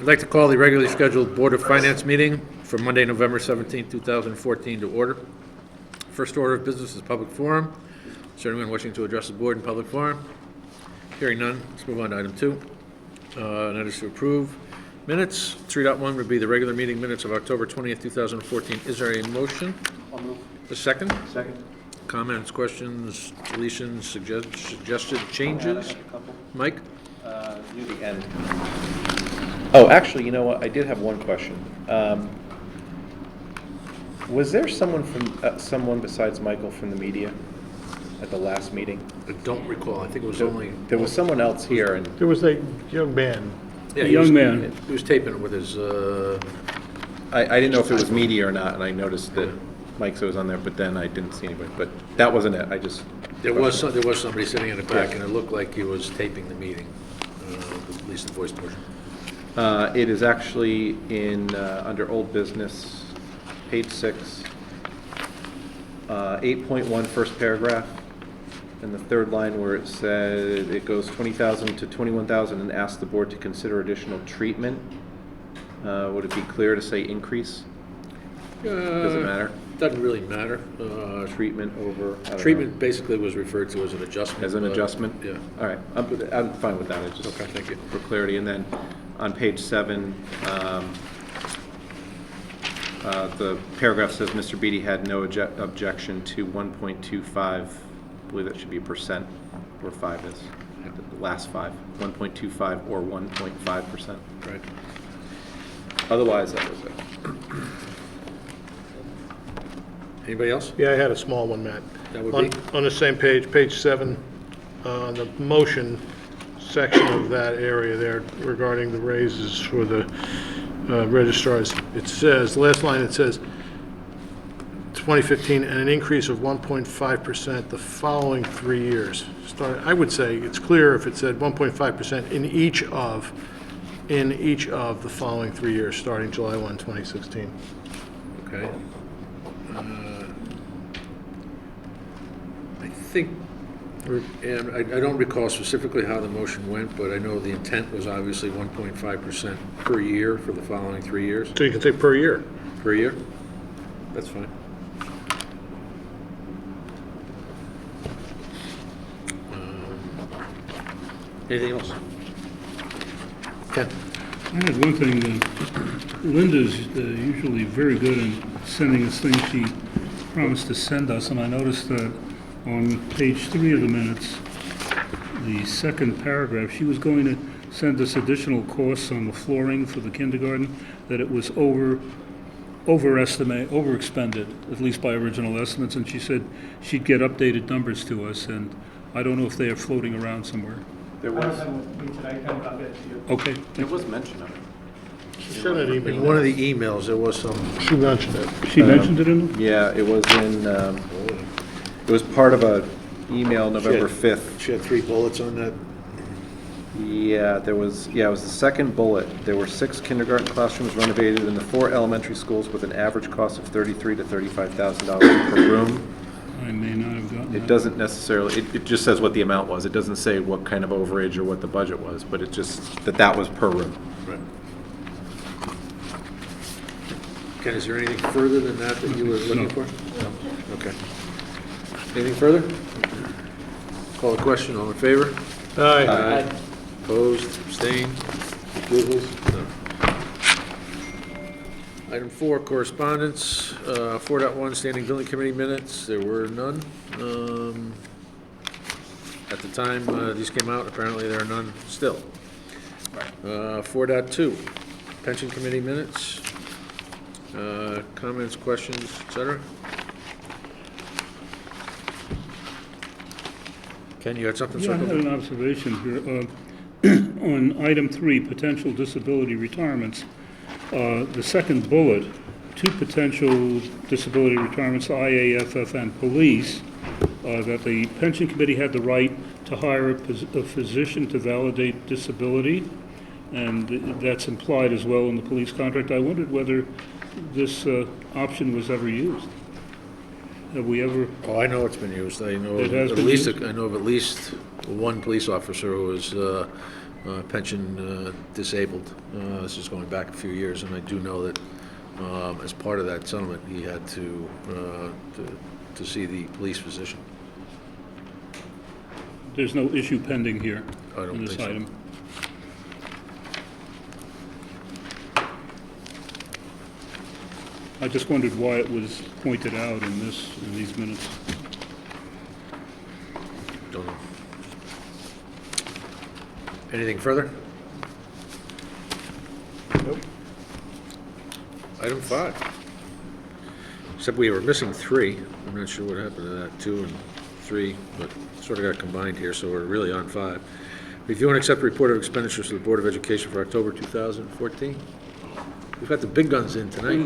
I'd like to call the regularly scheduled Board of Finance meeting for Monday, November 17, 2014 to order. First order of business is public forum. Is there anyone wishing to address the board in public forum? Hearing none, let's move on to item 2. And that is to approve minutes. 3.1 would be the regular meeting minutes of October 20th, 2014. Is there a motion? I'll move. A second? Second. Comments, questions, deletions, suggested changes? Mike? Near the end. Oh, actually, you know what? I did have one question. Was there someone from someone besides Michael from the media at the last meeting? I don't recall. I think it was only... There was someone else here, and There was a young man. Yeah, A he young was- man. He was taping it with his, I didn't know if it was media or not, and I noticed that Mike's was on there, but then I didn't see anybody. But that wasn't it. I just there was somebody sitting in the back, and it looked like he was taping the meeting, at least the voice portion. It is actually in under old business, page 6, 8.1, first paragraph, and the third line where it said it goes 20,000 to 21,000 and asks the board to consider additional treatment. Would it be clear to say increase? Does it matter? Doesn't really matter. Treatment over I don't Treatment know. basically was referred to as an adjustment. As an adjustment? Yeah. All right, I'm fine with that. It's just Okay, thank you. for clarity. And then on page 7, the paragraph says Mr. Beatty had no objection to 1.25. I believe that should be percent, where 5 is. The last 5, 1.25 or 1.5%. Right. Otherwise, that was it. Anybody else? Yeah, I had a small one, Matt. That would On- be? On the same page, page 7, on the motion section of that area there regarding the raises for the registrars, it says, last line, it says 2015, and an increase of 1.5% the following 3 years. I would say it's clear if it said 1.5% in each of the following 3 years, starting July 1, 2016. Okay. I think, and I don't recall specifically how the motion went, but I know the intent was obviously 1.5% per year for the following 3 years. So you can say per year. Per year? That's fine. Anything else? Ken? I had one thing, Linda's usually very good in sending us things she promised to send us, and I noticed that on page 3 of the minutes, the second paragraph, she was going to send us additional costs on the flooring for the kindergarten, that it was overexpended, at least by original estimates, and she said she'd get updated numbers to us, and I don't know if they are floating around somewhere. There I don't was, have one with me today, Ken, but I'll get it to you. Okay, there was mention of it. She sent an In email. one of the emails, there was some, She mentioned it. she mentioned it in them? Yeah, it was in, it was part of a email November 5th. she had 3 bullets on that. Yeah, it was the second bullet. There were 6 kindergarten classrooms renovated in the 4 elementary schools with an average cost of $33,000 to $35,000 per room. I may not have gotten that. It doesn't necessarily, it just says what the amount was. It doesn't say what kind of overage or what the budget was, but it just, that was per room. Right. Ken, is there anything further than that you were looking for? No. Okay. Anything further? Call the question, all in favor? Aye. Opposed, abstained, recusals? No. Item 4, correspondence, 4.1, standing building committee minutes, there were none. At the time these came out, apparently there are none still. 4.2, pension committee minutes, comments, questions, et cetera? Ken, you had something Yeah, I had circled? an observation here. On item 3, potential disability retirements, the second bullet, 2 potential disability retirements, IAFF and police, that the pension committee had the right to hire a physician to validate disability, and that's implied as well in the police contract. I wondered whether this option was ever used. Have we ever? Oh, I know it's been used. I know It has at been least, used? I know of at least one police officer who was pension disabled. This is going back a few years, and I do know that as part of that settlement, he had to see the police physician. There's no issue pending here I don't in this think so. item. I just wondered why it was pointed out in these minutes. Don't know. Anything further? Nope. Item 5. Except we were missing 3. I'm not sure what happened to that, 2 and 3, but sort of got combined here, so we're really on 5. Review and accept report of expenditures to the Board of Education for October 2014. We've got the big guns in tonight.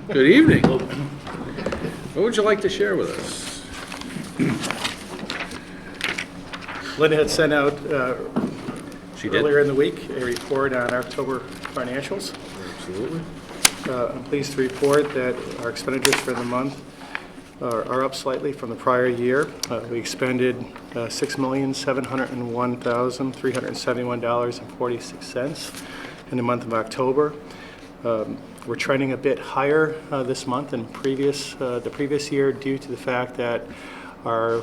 Good evening. What would you like to share with us? Linda had sent out She did? earlier in the week a report on October financials. Absolutely. I'm pleased to report that our expenditures for the month are up slightly from the prior year. We expended $6,701,371.46 in the month of October. We're trending a bit higher this month than the previous year due to the fact that our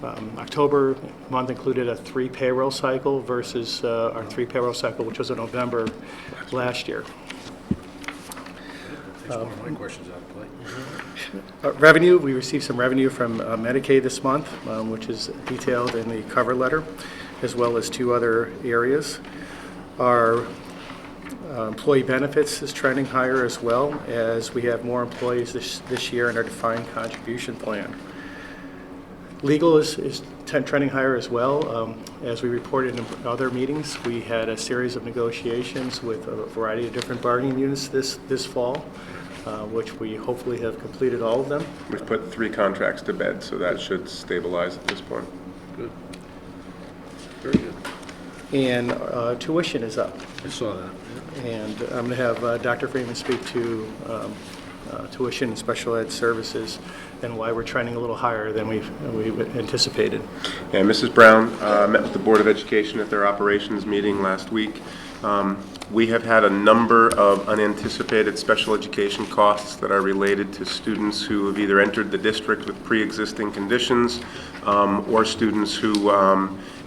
October month included a 3 payroll cycle versus our 3 payroll cycle, which was in November last year. Takes one of my questions out of play. Revenue, we received some revenue from Medicaid this month, which is detailed in the cover letter, as well as 2 other areas. Our employee benefits is trending higher as well, as we have more employees this year in our defined contribution plan. Legal is trending higher as well. As we reported in other meetings, we had a series of negotiations with a variety of different bargaining units this fall, which we hopefully have completed all of them. We've put 3 contracts to bed, so that should stabilize at this point. Good. Very good. And tuition is up. I saw that. And I'm going to have Dr. Freeman speak to tuition and special ed services and why we're trending a little higher than we've anticipated. And Mrs. Brown met with the Board of Education at their operations meeting last week. We have had a number of unanticipated special education costs that are related to students who have either entered the district with pre-existing conditions or students who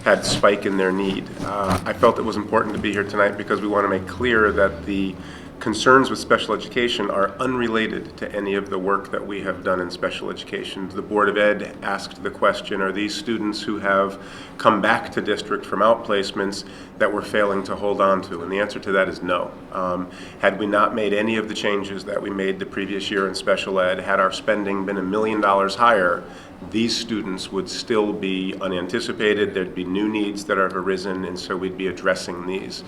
had spike in their need. I felt it was important to be here tonight because we want to make clear that the concerns with special education are unrelated to any of the work that we have done in special education. The Board of Ed asked the question, are these students who have come back to district from outplacements that we're failing to hold on to? And the answer to that is no. Had we not made any of the changes that we made the previous year in special ed, had our spending been $1 million higher, these students would still be unanticipated. There'd be new needs that have arisen, and so we'd be addressing these.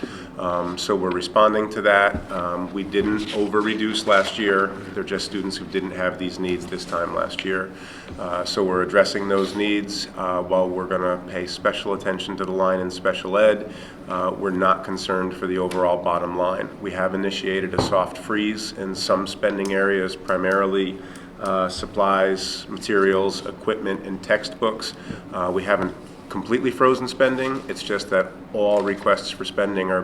So we're responding to that. We didn't over-reduce last year. They're just students who didn't have these needs this time last year. So we're addressing those needs while we're going to pay special attention to the line in special ed. We're not concerned for the overall bottom line. We have initiated a soft freeze in some spending areas, primarily supplies, materials, equipment, and textbooks. We haven't completely frozen spending. It's just that all requests for spending are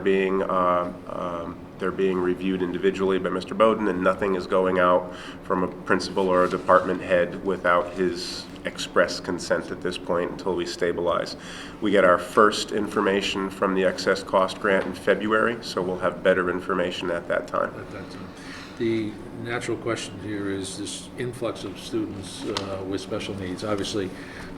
they're being reviewed individually by Mr. Bowden, and nothing is going out from a principal or a department head without his express consent at this point until we stabilize. We get our first information from the excess cost grant in February, so we'll have better information at that time. At that time. The natural question here is this influx of students with special needs. Obviously,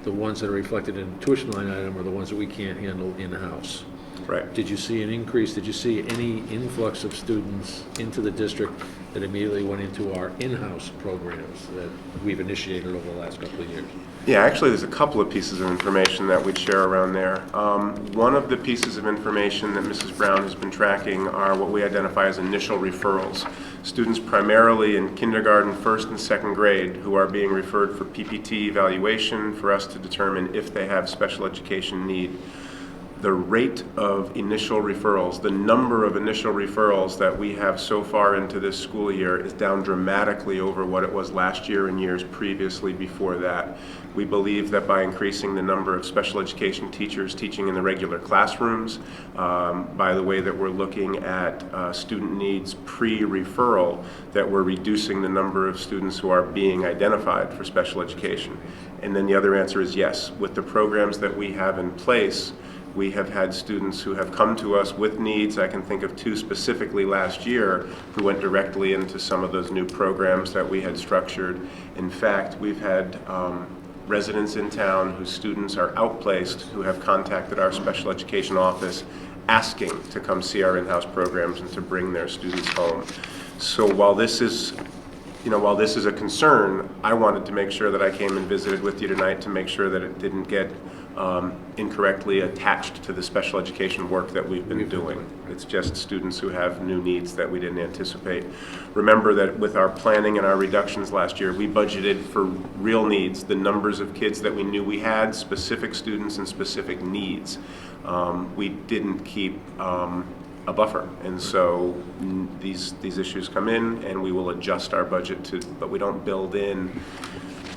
the ones that are reflected in the tuition line item are the ones that we can't handle in-house. Right. Did you see an increase? Did you see any influx of students into the district that immediately went into our in-house programs that we've initiated over the last couple of years? Yeah, actually, there's a couple of pieces of information that we'd share around there. One of the pieces of information that Mrs. Brown has been tracking are what we identify as initial referrals. Students primarily in kindergarten, first and second grade, who are being referred for PPT evaluation for us to determine if they have special education need. the rate of initial referrals, the number of initial referrals that we have so far into this school year is down dramatically over what it was last year and years previously before that. We believe that by increasing the number of special education teachers teaching in the regular classrooms, by the way that we're looking at student needs pre-referral, that we're reducing the number of students who are being identified for special education. And then the other answer is yes. With the programs that we have in place, we have had students who have come to us with needs. I can think of 2 specifically last year who went directly into some of those new programs that we had structured. In fact, we've had residents in town whose students are outplaced who have contacted our special education office asking to come see our in-house programs and to bring their students home. So while this is a concern, I wanted to make sure that I came and visited with you tonight to make sure that it didn't get incorrectly attached to the special education work that we've been doing. It's just students who have new needs that we didn't anticipate. Remember that with our planning and our reductions last year, we budgeted for real needs, the numbers of kids that we knew we had, specific students and specific needs. We didn't keep a buffer, and so these issues come in, and we will adjust our budget to, but we don't build in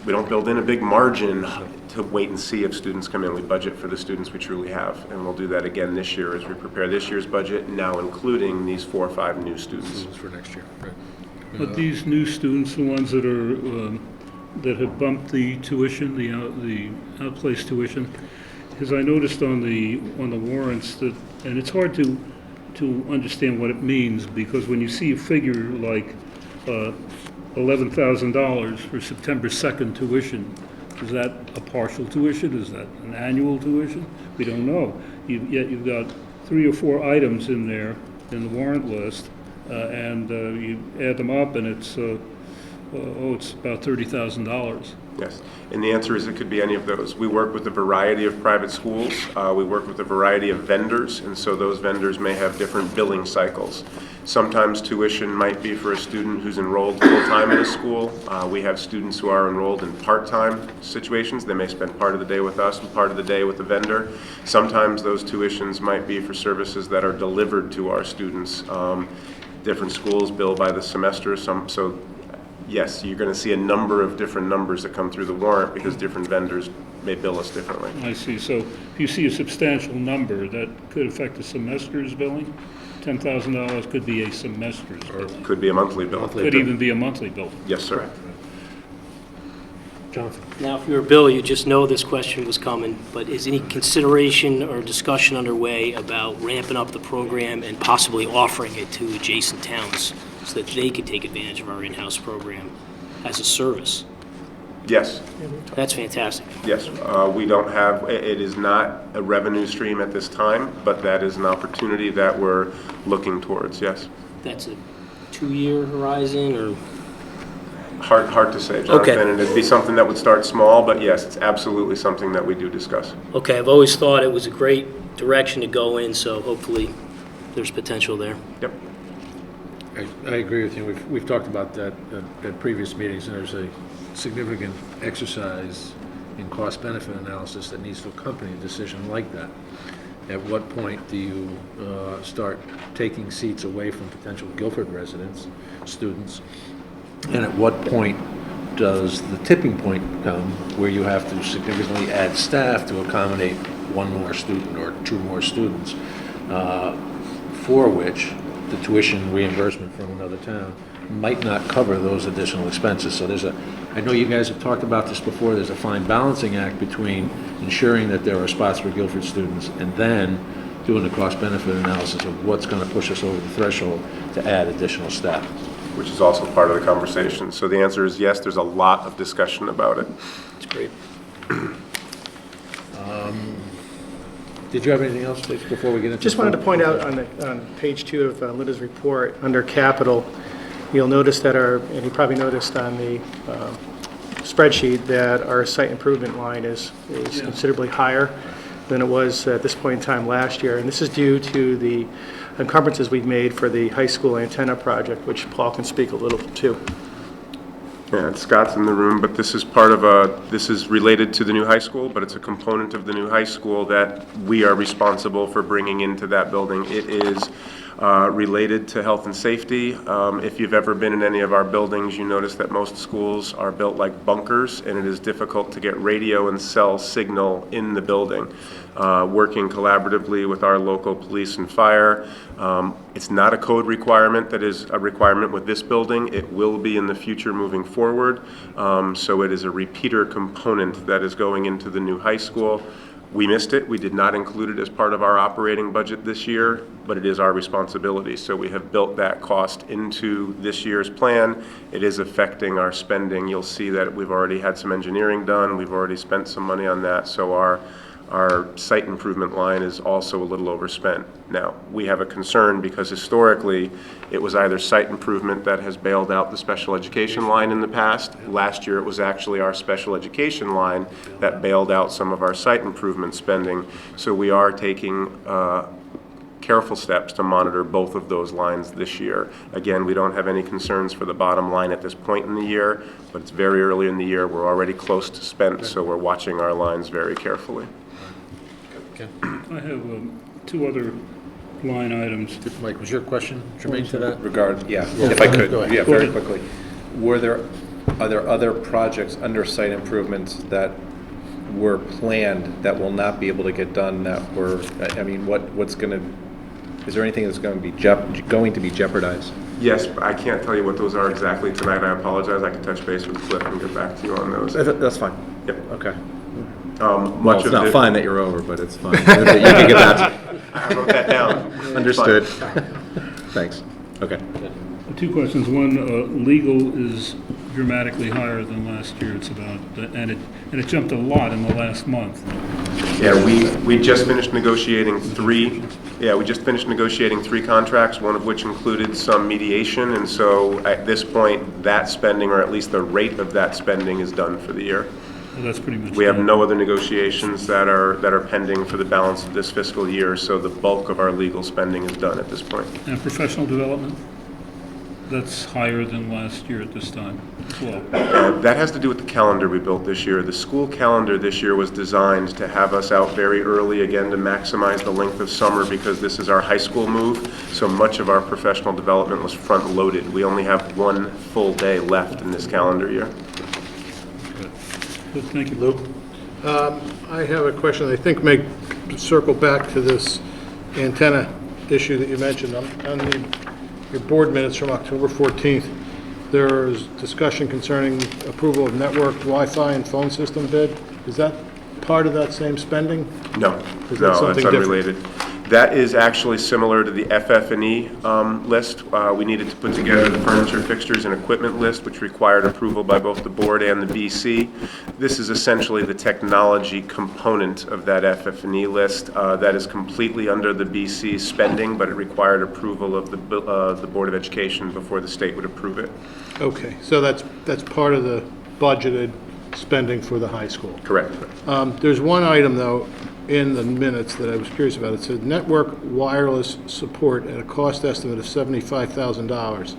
a big margin to wait and see if students come in. We budget for the students we truly have, and we'll do that again this year as we prepare this year's budget, now including these 4 or 5 new students. For next year, right. But these new students, the ones that are, that have bumped the tuition, the outplaced tuition, because I noticed on the warrants that, and it's hard to understand what it means, because when you see a figure like $11,000 for September 2nd tuition, is that a partial tuition? Is that an annual tuition? We don't know. Yet you've got 3 or 4 items in there in the warrant list, and you add them up, and it's about $30,000. Yes, and the answer is it could be any of those. We work with a variety of private schools. We work with a variety of vendors, and so those vendors may have different billing cycles. Sometimes tuition might be for a student who's enrolled full-time in a school. We have students who are enrolled in part-time situations. They may spend part of the day with us and part of the day with the vendor. Sometimes those tuitions might be for services that are delivered to our students. Different schools bill by the semester, so yes, you're going to see a number of different numbers that come through the warrant because different vendors may bill us differently. I see. So if you see a substantial number, that could affect a semester's billing? $10,000 could be a semester's billing. Could be a monthly bill. Could even be a monthly bill. Yes, sir. Jonathan? Now, if you're Bill, you just know this question was coming, but is any consideration or discussion underway about ramping up the program and possibly offering it to adjacent towns so that they could take advantage of our in-house program as a service? Yes, That's fantastic. yes. We don't have, it is not a revenue stream at this time, but that is an opportunity that we're looking towards, yes. That's a 2-year horizon, or? Hard to say, Jonathan, and it'd be something that would start small, but yes, it's absolutely something that we do discuss. Okay, I've always thought it was a great direction to go in, so hopefully there's potential there. Yep. I agree with you. We've talked about that at previous meetings, and there's a significant exercise in cost-benefit analysis that needs to accompany a decision like that. At what point do you start taking seats away from potential Guilford residents, students? And at what point does the tipping point come where you have to significantly add staff to accommodate 1 more student or 2 more students, for which the tuition reimbursement from another town might not cover those additional expenses? So I know you guys have talked about this before, there's a fine balancing act between ensuring that there are spots for Guilford students and then doing the cost-benefit analysis of what's going to push us over the threshold to add additional staff. Which is also part of the conversation. So the answer is yes, there's a lot of discussion about it. It's great. Did you have anything else before we get into? Just wanted to point out on page 2 of Linda's report, under capital, you'll notice that and you probably noticed on the spreadsheet that our site improvement line is considerably higher than it was at this point in time last year. And this is due to the encumbrances we've made for the high school antenna project, which Paul can speak a little to. Yeah, Scott's in the room, but this is part of this is related to the new high school, but it's a component of the new high school that we are responsible for bringing into that building. It is related to health and safety. If you've ever been in any of our buildings, you notice that most schools are built like bunkers, and it is difficult to get radio and cell signal in the building. Working collaboratively with our local police and fire. It's not a code requirement that is a requirement with this building. It will be in the future moving forward. So it is a repeater component that is going into the new high school. We missed it. We did not include it as part of our operating budget this year, but it is our responsibility. So we have built that cost into this year's plan. It is affecting our spending. You'll see that we've already had some engineering done. We've already spent some money on that. So our site improvement line is also a little overspent. Now, we have a concern because historically, it was either site improvement that has bailed out the special education line in the past. Last year, it was actually our special education line that bailed out some of our site improvement spending. So we are taking careful steps to monitor both of those lines this year. Again, we don't have any concerns for the bottom line at this point in the year, but it's very early in the year. We're already close to spent, so we're watching our lines very carefully. I have two other line items. Mike, was your question germane to that? If I could, Go ahead. yeah, very quickly. Are there other projects under site improvements that were planned that will not be able to get done that were, I mean, is there anything that's going to be jeopardized? Yes, I can't tell you what those are exactly tonight. I apologize. I can touch base with Cliff and get back to you on those. That's fine. Yep. Okay. Well, Well, it's not fine that you're over, but it's fine. You can get that. I wrote that down. Understood. Thanks. Okay. Two questions. One, legal is dramatically higher than last year. It's about, and it jumped a lot in the last month. Yeah, we just finished negotiating three contracts, one of which included some mediation, and so at this point, that spending, or at least the rate of that spending, is done for the year. Well, that's pretty much. We have done. no other negotiations that are pending for the balance of this fiscal year, so the bulk of our legal spending is done at this point. And professional development, that's higher than last year at this time as well. That has to do with the calendar we built this year. The school calendar this year was designed to have us out very early, again, to maximize the length of summer because this is our high school move, so much of our professional development was front-loaded. We only have one full day left in this calendar year. Good, thank you. Lou? I have a question, I think may circle back to this antenna issue that you mentioned. On your board minutes from October 14th, there's discussion concerning approval of network Wi-Fi and phone system bid. Is that part of that same spending? No, Is that no, something that's different? unrelated. That is actually similar to the FF&E list. We needed to put together the furniture, fixtures, and equipment list, which required approval by both the board and the BC. This is essentially the technology component of that FF&E list. That is completely under the BC spending, but it required approval of the Board of Education before the state would approve it. Okay, so that's part of the budgeted spending for the high school. Correct. There's one item, though, in the minutes that I was curious about. It said network wireless support at a cost estimate of $75,000.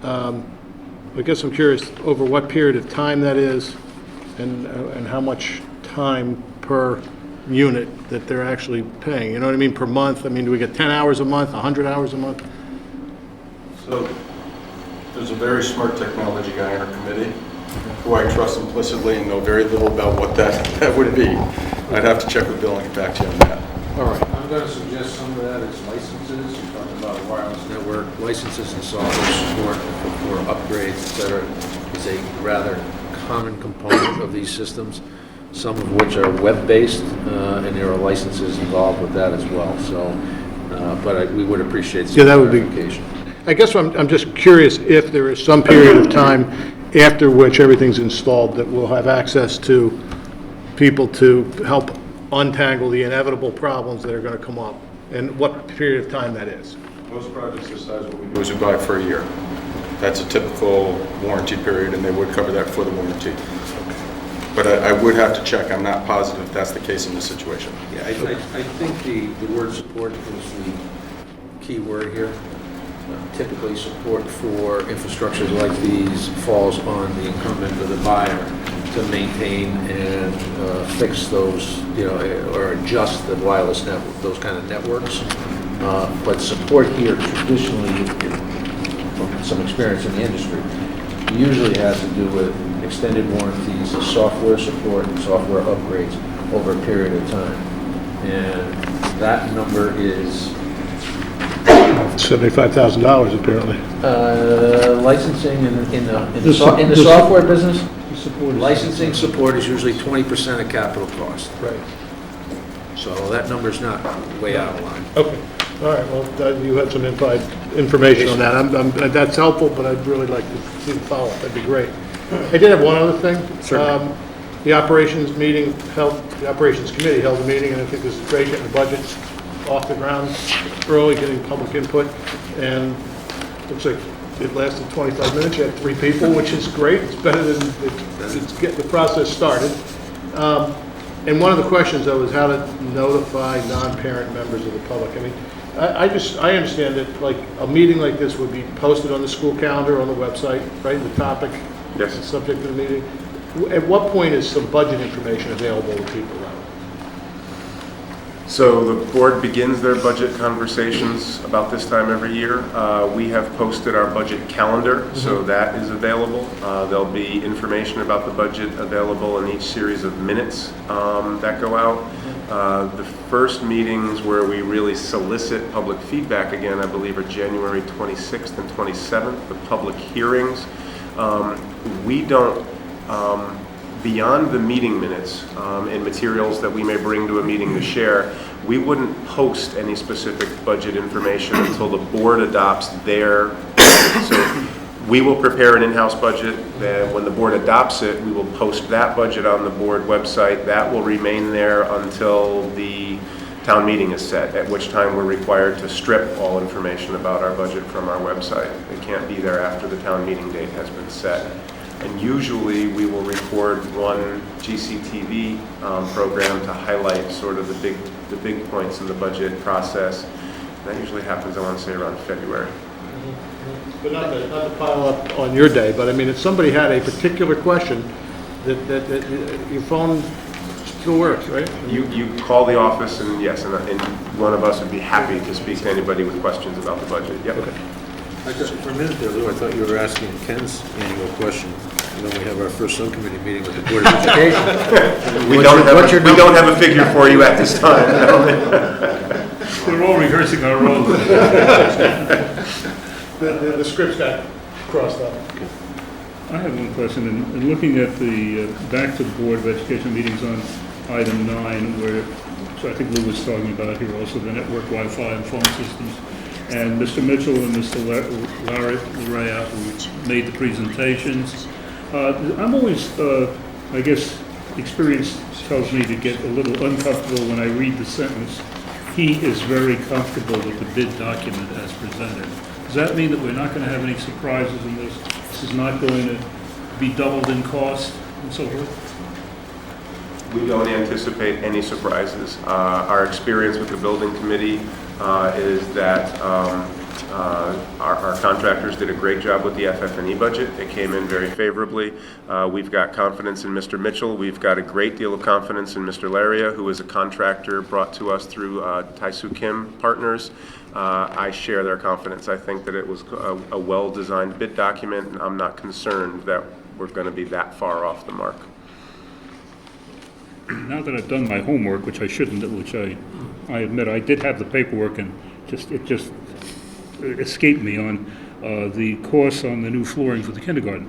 I guess I'm curious over what period of time that is and how much time per unit that they're actually paying. You know what I mean, per month? I mean, do we get 10 hours a month, 100 hours a month? So there's a very smart technology guy in our committee who I trust implicitly and know very little about what that would be. I'd have to check with Bill and get back to you on that. All right. I'm going to suggest some of that is licenses. You're talking about wireless network, licenses and software support for upgrades, et cetera, is a rather common component of these systems, some of which are web-based, and there are licenses involved with that as well. So, but we would appreciate some Yeah, that would be- clarification. I guess I'm just curious if there is some period of time after which everything's installed that we'll have access to people to help untangle the inevitable problems that are going to come up, and what period of time that is. Most projects this size, what we do is we buy it for a year. That's a typical warranty period, and they would cover that for the warranty. But I would have to check. I'm not positive if that's the case in this situation. Yeah, I think the word support is the key word here. typically support for infrastructures like these falls on the incumbent or the buyer to maintain and fix those, or adjust the wireless network, those kind of networks. But support here traditionally, from some experience in the industry, usually has to do with extended warranties, software support, and software upgrades over a period of time. And that number is $75,000 apparently. licensing in the The su- in the the su- software business. The support is- Licensing support is usually 20% of capital cost. Right. So that number's not way out of line. Okay, all right, well, you had some information on that. That's helpful, but I'd really like to see the follow-up, that'd be great. I did have one other thing. Certainly. The operations committee held a meeting, and I think this is great, getting the budgets off the ground early, getting public input, and looks like it lasted 25 minutes. You had 3 people, which is great. It's better than it's getting the process started. And one of the questions, though, is how to notify non-parent members of the public. I mean, I understand that, like, a meeting like this would be posted on the school calendar, on the website, right, the topic? Yes. The subject of the meeting. At what point is some budget information available to people now? So the board begins their budget conversations about this time every year. We have posted our budget calendar, so that is available. There'll be information about the budget available in each series of minutes that go out. The first meetings where we really solicit public feedback again, I believe, are January 26th and 27th, the public hearings. We don't, beyond the meeting minutes and materials that we may bring to a meeting to share, we wouldn't post any specific budget information until the board adopts their budget. So we will prepare an in-house budget, then when the board adopts it, we will post that budget on the board website. That will remain there until the town meeting is set, at which time we're required to strip all information about our budget from our website. It can't be there after the town meeting date has been set. And usually, we will record one GCTV program to highlight sort of the big points in the budget process. That usually happens, I want to say, around February. But not to pile up on your day, but I mean, if somebody had a particular question, that your phone still works, right? You call the office, and yes, and one of us would be happy to speak to anybody with questions about the budget. Yep. Okay. Just for a minute there, Lou, I thought you were asking Ken's annual question. When we have our first subcommittee meeting with the Board of Education. We don't have a figure for you at this time. We're all rehearsing our roles. The scripts got crossed out. I have one question, in looking at the, back to the Board of Education meetings on item 9, where, so I think Lou was talking about here also, the network Wi-Fi and phone systems, and Mr. Mitchell and Mr. Larrea, who made the presentations. I'm always, I guess, experience tells me to get a little uncomfortable when I read the sentence, "He is very comfortable with the bid document as presented." Does that mean that we're not going to have any surprises in this? This is not going to be doubled in cost and so forth? We don't anticipate any surprises. Our experience with the building committee is that our contractors did a great job with the FF&E budget. It came in very favorably. We've got confidence in Mr. Mitchell. We've got a great deal of confidence in Mr. Larrea, who is a contractor brought to us through Taisu Kim Partners. I share their confidence. I think that it was a well-designed bid document, and I'm not concerned that we're going to be that far off the mark. Now that I've done my homework, which I shouldn't, which I admit I did have the paperwork, and it just escaped me on the course on the new flooring for the kindergarten.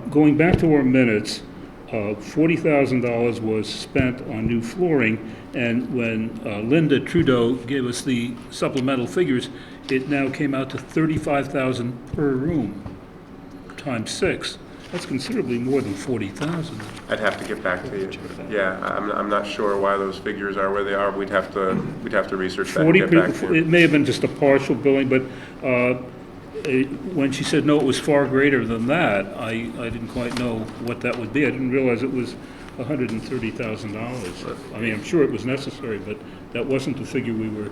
Going back to our minutes, $40,000 was spent on new flooring, and when Linda Trudeau gave us the supplemental figures, it now came out to $35,000 per room, times 6. That's considerably more than 40,000. I'd have to get back to you. Yeah, I'm not sure why those figures are where they are. We'd have to research that and 40 get back to you. it may have been just a partial billing, but when she said, no, it was far greater than that, I didn't quite know what that would be. I didn't realize it was $130,000. I mean, I'm sure it was necessary, but that wasn't the figure we were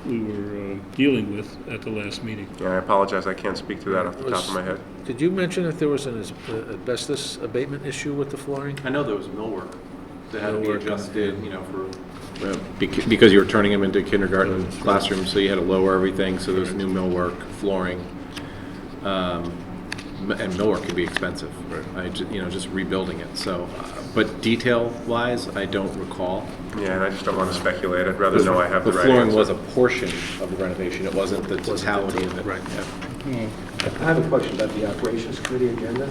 dealing with at the last meeting. Yeah, I apologize, I can't speak to that off the top of my head. Did you mention if there was an asbestos abatement issue with the flooring? I know there was millwork that had to be Millwork, adjusted, because you were turning them into kindergarten classrooms, so you had to lower everything, so there's new millwork, flooring. And millwork can be expensive. Just rebuilding it, so, but detail-wise, I don't recall. Yeah, and I just don't want to speculate, I'd rather know I have the The right flooring answer. was a portion of the renovation, it wasn't the totality of it. Right. Yeah. I have a question about the Operations Committee agenda.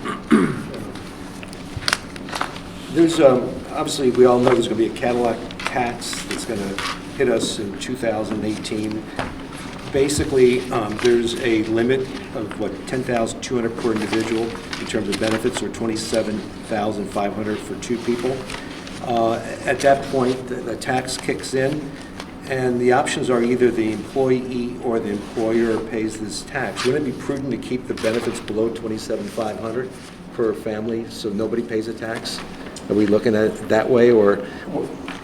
There's, obviously, we all know there's going to be a Cadillac tax that's going to hit us in 2018. Basically, there's a limit of, $10,200 per individual in terms of benefits, or $27,500 for two people. At that point, the tax kicks in, and the options are either the employee or the employer pays this tax. Wouldn't it be prudent to keep the benefits below $27,500 per family so nobody pays a tax? Are we looking at it that way, or?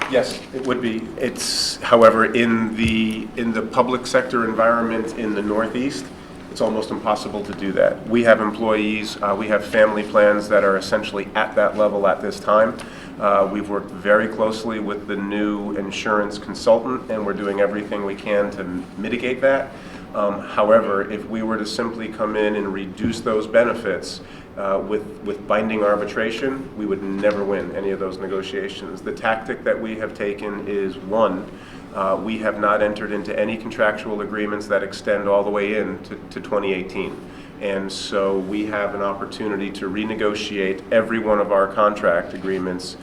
Yes, it would be. It's, however, in the public sector environment in the Northeast, it's almost impossible to do that. We have employees, we have family plans that are essentially at that level at this time. We've worked very closely with the new insurance consultant, and we're doing everything we can to mitigate that. However, if we were to simply come in and reduce those benefits with binding arbitration, we would never win any of those negotiations. The tactic that we have taken is, one, we have not entered into any contractual agreements that extend all the way in to 2018. And so we have an opportunity to renegotiate every one of our contract agreements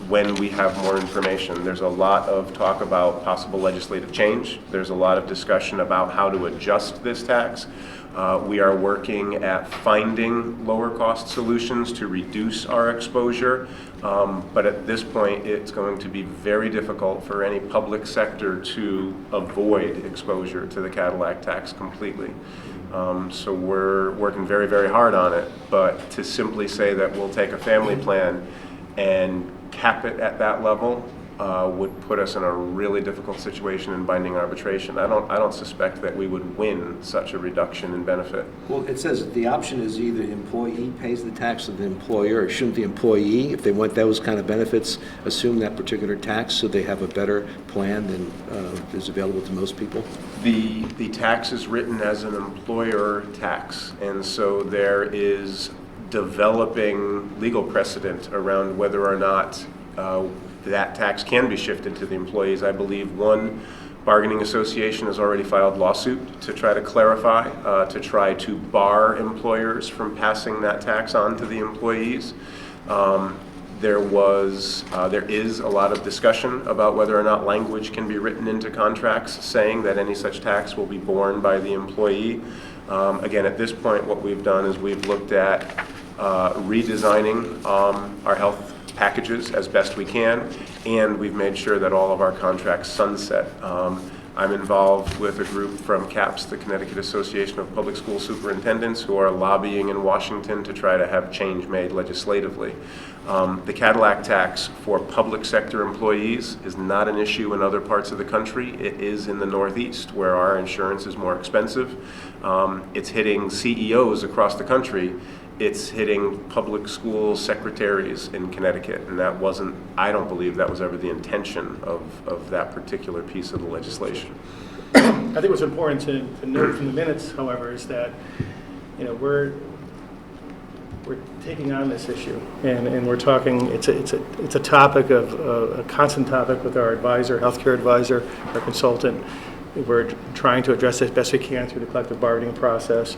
when we have more information. There's a lot of talk about possible legislative change. There's a lot of discussion about how to adjust this tax. We are working at finding lower cost solutions to reduce our exposure, but at this point it's going to be very difficult for any public sector to avoid exposure to the Cadillac tax completely. So we're working very, very hard on it, but to simply say that we'll take a family plan and cap it at that level would put us in a really difficult situation in binding arbitration. I don't suspect that we would win such a reduction in benefit. Well, it says that the option is either the employee pays the tax or the employer, or shouldn't the employee, if they want those kind of benefits, assume that particular tax so they have a better plan than is available to most people? The tax is written as an employer tax, and so there is developing legal precedent around whether or not that tax can be shifted to the employees. I believe one bargaining association has already filed lawsuit to try to clarify, to try to bar employers from passing that tax on to the employees. There is a lot of discussion about whether or not language can be written into contracts saying that any such tax will be borne by the employee. Again, at this point, what we've done is we've looked at redesigning our health packages as best we can, and we've made sure that all of our contracts sunset. I'm involved with a group from CAPS, the Connecticut Association of Public School Superintendents, who are lobbying in Washington to try to have change made legislatively. The Cadillac tax for public sector employees is not an issue in other parts of the country. It is in the Northeast, where our insurance is more expensive. It's hitting CEOs across the country. It's hitting public school secretaries in Connecticut, and that wasn't, I don't believe that was ever the intention of that particular piece of the legislation. I think what's important to note from the minutes, however, is that, we're taking on this issue, and we're talking. It's a topic of a constant topic with our advisor, healthcare advisor, our consultant. We're trying to address it as best we can through the collective bargaining process,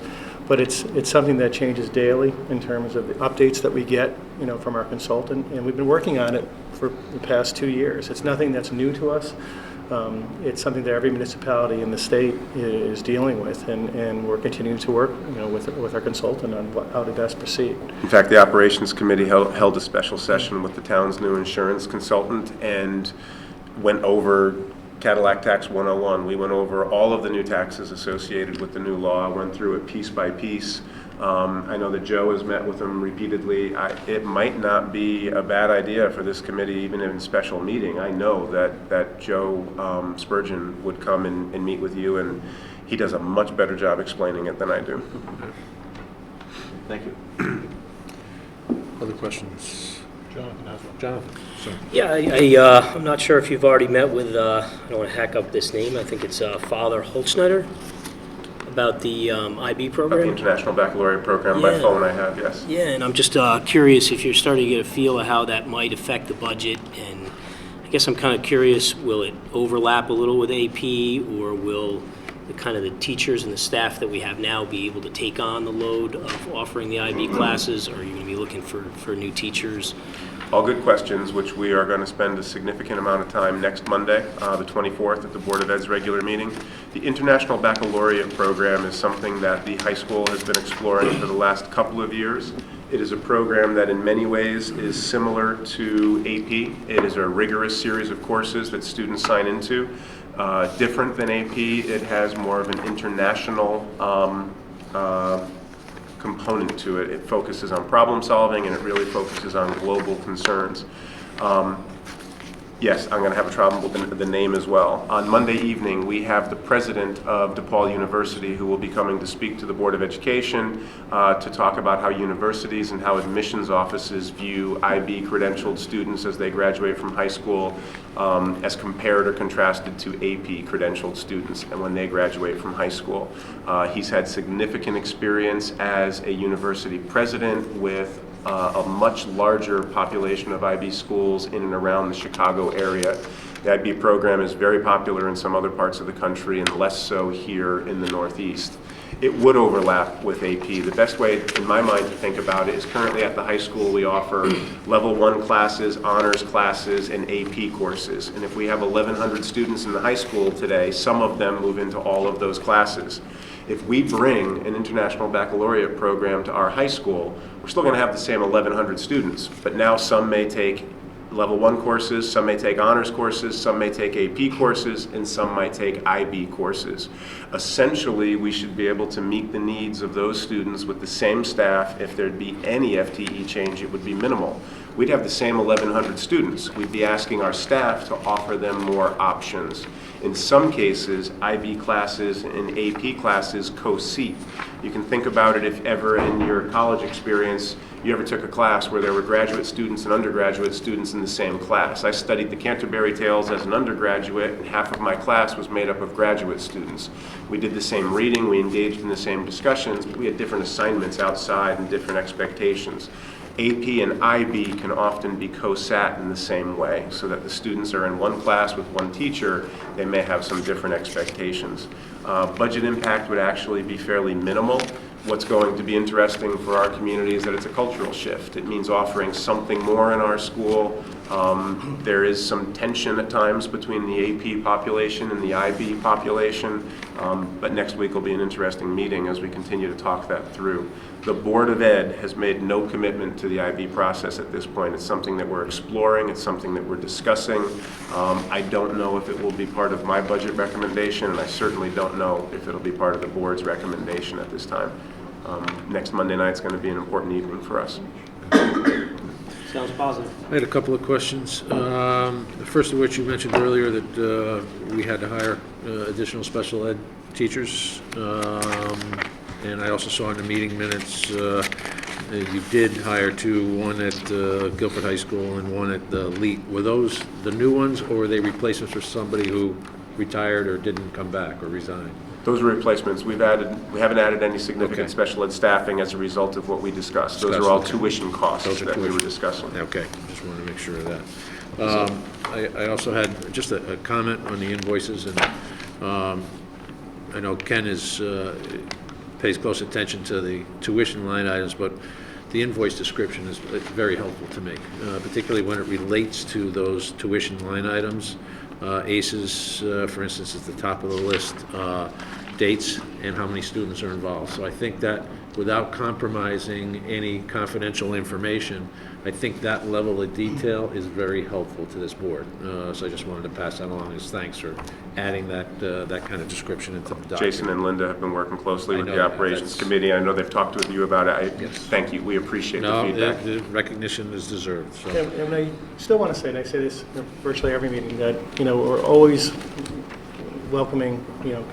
but it's something that changes daily in terms of the updates that we get, from our consultant, and we've been working on it for the past 2 years. It's nothing that's new to us. It's something that every municipality in the state is dealing with, and we're continuing to work, with our consultant on how to best proceed. In fact, the Operations Committee held a special session with the town's new insurance consultant and went over Cadillac Tax 101. We went over all of the new taxes associated with the new law, went through it piece by piece, I know that Joe has met with them repeatedly. It might not be a bad idea for this committee, even in special meeting. I know that Joe Spurgeon would come and meet with you, and he does a much better job explaining it than I do. Thank you. Other questions? Jonathan, sorry. Yeah, I'm not sure if you've already met with, I don't want to hack up this name, I think it's Father Holzschneider, about the IB The program. International Baccalaureate Program by Yeah. phone I have, yes. Yeah, and I'm just curious if you're starting to get a feel of how that might affect the budget, and I guess I'm kind of curious, will it overlap a little with AP, or will the teachers and the staff that we have now be able to take on the load of offering the IB classes, or are you going to be looking for new teachers? All good questions, which we are going to spend a significant amount of time next Monday, the 24th, at the Board of Ed's regular meeting. The International Baccalaureate Program is something that the high school has been exploring for the last couple of years. It is a program that in many ways is similar to AP. It is a rigorous series of courses that students sign into. Different than AP, it has more of an international component to it. It focuses on problem solving, and it really focuses on global concerns. Yes, I'm going to have a problem with the name as well. On Monday evening, we have the president of DePaul University who will be coming to speak to the Board of Education to talk about how universities and how admissions offices view IB credentialed students as they graduate from high school as compared or contrasted to AP credentialed students and when they graduate from high school. He's had significant experience as a university president with a much larger population of IB schools in and around the Chicago area. The IB program is very popular in some other parts of the country and less so here in the Northeast. It would overlap with AP. The best way, in my mind, to think about it is currently at the high school we offer level 1 classes, honors classes, and AP courses. And if we have 1,100 students in the high school today, some of them move into all of those classes. If we bring an International Baccalaureate program to our high school, we're still going to have the same 1,100 students, but now some may take level 1 courses, some may take honors courses, some may take AP courses, and some might take IB courses. Essentially, we should be able to meet the needs of those students with the same staff. If there'd be any FTE change, it would be minimal. We'd have the same 1,100 students. We'd be asking our staff to offer them more options. In some cases, IB classes and AP classes co-seat. You can think about it if ever in your college experience you ever took a class where there were graduate students and undergraduate students in the same class. I studied the Canterbury Tales as an undergraduate, and half of my class was made up of graduate students. We did the same reading, we engaged in the same discussions, but we had different assignments outside and different expectations. AP and IB can often be co-sat in the same way, so that the students are in one class with one teacher, they may have some different expectations. Budget impact would actually be fairly minimal. What's going to be interesting for our community is that it's a cultural shift. It means offering something more in our school. There is some tension at times between the AP population and the IB population, but next week will be an interesting meeting as we continue to talk that through. The Board of Ed has made no commitment to the IB process at this point. It's something that we're exploring. It's something that we're discussing. I don't know if it will be part of my budget recommendation, and I certainly don't know if it'll be part of the board's recommendation at this time. Next Monday night's going to be an important evening for us. Sounds positive. I had a couple of questions. The first of which you mentioned earlier that we had to hire additional special ed teachers. And I also saw in the meeting minutes you did hire two, one at Guilford High School and one at the Leet. Were those the new ones, or were they replacements for somebody who retired or didn't come back or resigned? Those are replacements. We haven't added any significant Okay. special ed staffing as a result of what we discussed. Those are all tuition costs Those are that we were tuition. discussing. Okay, just wanted to make sure of that. I also had just a comment on the invoices, and I know Ken pays close attention to the tuition line items, but the invoice description is very helpful to me, particularly when it relates to those tuition line items. ACES, for instance, is the top of the list. dates and how many students are involved. So I think that without compromising any confidential information, I think that level of detail is very helpful to this board. So I just wanted to pass that along as thanks for adding that kind of description into the document. Jason and Linda have been working closely I with know the that. operations That's- committee. I know they've talked with you about it. Yes. Thank you. We appreciate the No, feedback. the recognition is deserved, so. And I still want to say, and I say this virtually every meeting, that, we're always welcoming,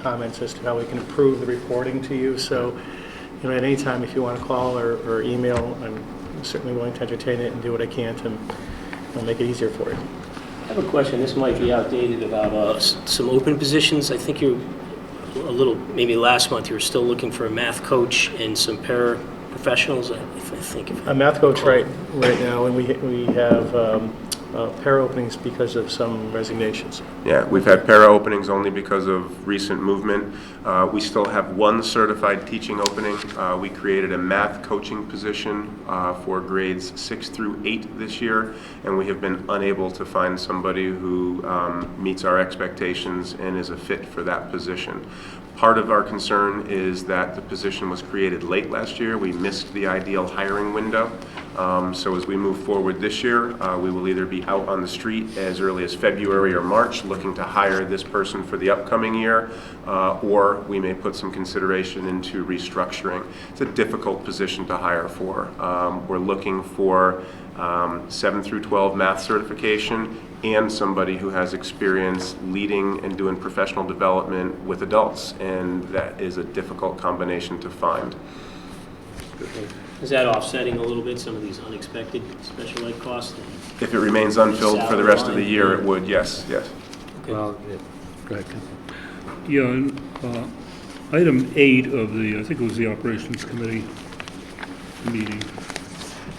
comments as to how we can improve the reporting to you. So, at any time, if you want to call or email, I'm certainly willing to entertain it and do what I can to make it easier for you. I have a question, this might be outdated, about some open positions. I think you're a little, maybe last month, you were still looking for a math coach and some paraprofessionals, I think. A math coach right now, and we have pair openings because of some resignations. Yeah, we've had para openings only because of recent movement. We still have one certified teaching opening. We created a math coaching position for grades 6 through 8 this year, and we have been unable to find somebody who meets our expectations and is a fit for that position. Part of our concern is that the position was created late last year. We missed the ideal hiring window. So as we move forward this year, we will either be out on the street as early as February or March looking to hire this person for the upcoming year, or we may put some consideration into restructuring. It's a difficult position to hire for. We're looking for 7 through 12 math certification and somebody who has experience leading and doing professional development with adults, and that is a difficult combination to find. Is that offsetting a little bit some of these unexpected special ed costs? If it remains unfilled for the rest of the year, it would, yes. Okay. Well, yeah. Go ahead, Ken. Yeah, and, item 8 of the, I think it was the Operations Committee meeting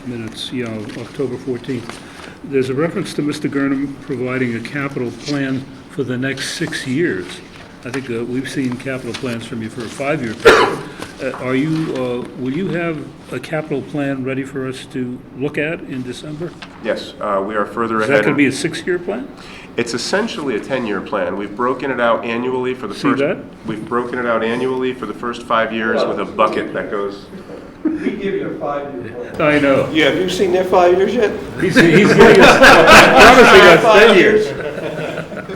minutes, yeah, of October 14th. There's a reference to Mr. Gurnham providing a capital plan for the next 6 years. I think we've seen capital plans from you for a 5-year period. Will you have a capital plan ready for us to look at in December? Yes, we are further Is ahead. that going to be a 6-year plan? It's essentially a 10-year plan. We've broken it out annually for the See first. that? We've broken it out annually for the first 5 years with a bucket that goes. We give you a 5-year plan. I know. Yeah, have you seen their 5 years yet? He's giving us, promising us 10 years.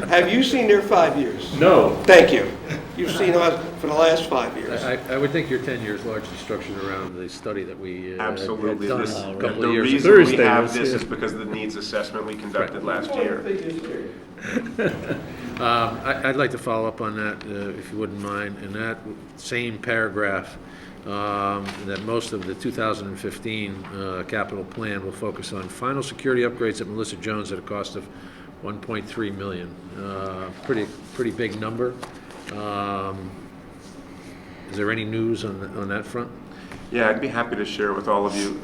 Have you seen their 5 years? No. Thank you. You've seen us for the last 5 years. I would think your 10 years largely structured around the study that we had Absolutely. done This- a couple The of years reason ago. we Thursday have was, this yeah. is because of the needs assessment we conducted last year. I'd like to follow up on that, if you wouldn't mind, in that same paragraph, that most of the 2015 capital plan will focus on final security upgrades at Melissa Jones at a cost of $1.3 million. Pretty big number. Is there any news on that front? Yeah, I'd be happy to share with all of you.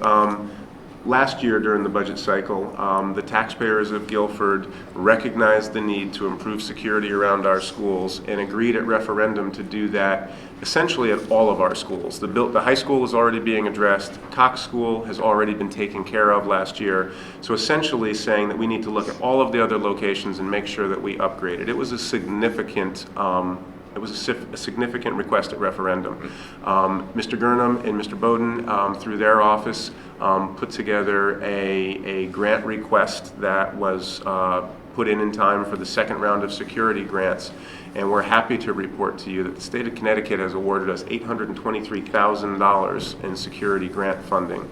Last year during the budget cycle, the taxpayers of Guilford recognized the need to improve security around our schools and agreed at referendum to do that essentially at all of our schools. The high school is already being addressed. Cox School has already been taken care of last year. So essentially saying that we need to look at all of the other locations and make sure that we upgrade it. It was a significant request at referendum. Mr. Gurnham and Mr. Bowden, through their office, put together a grant request that was put in time for the second round of security grants. And we're happy to report to you that the state of Connecticut has awarded us $823,000 in security grant funding.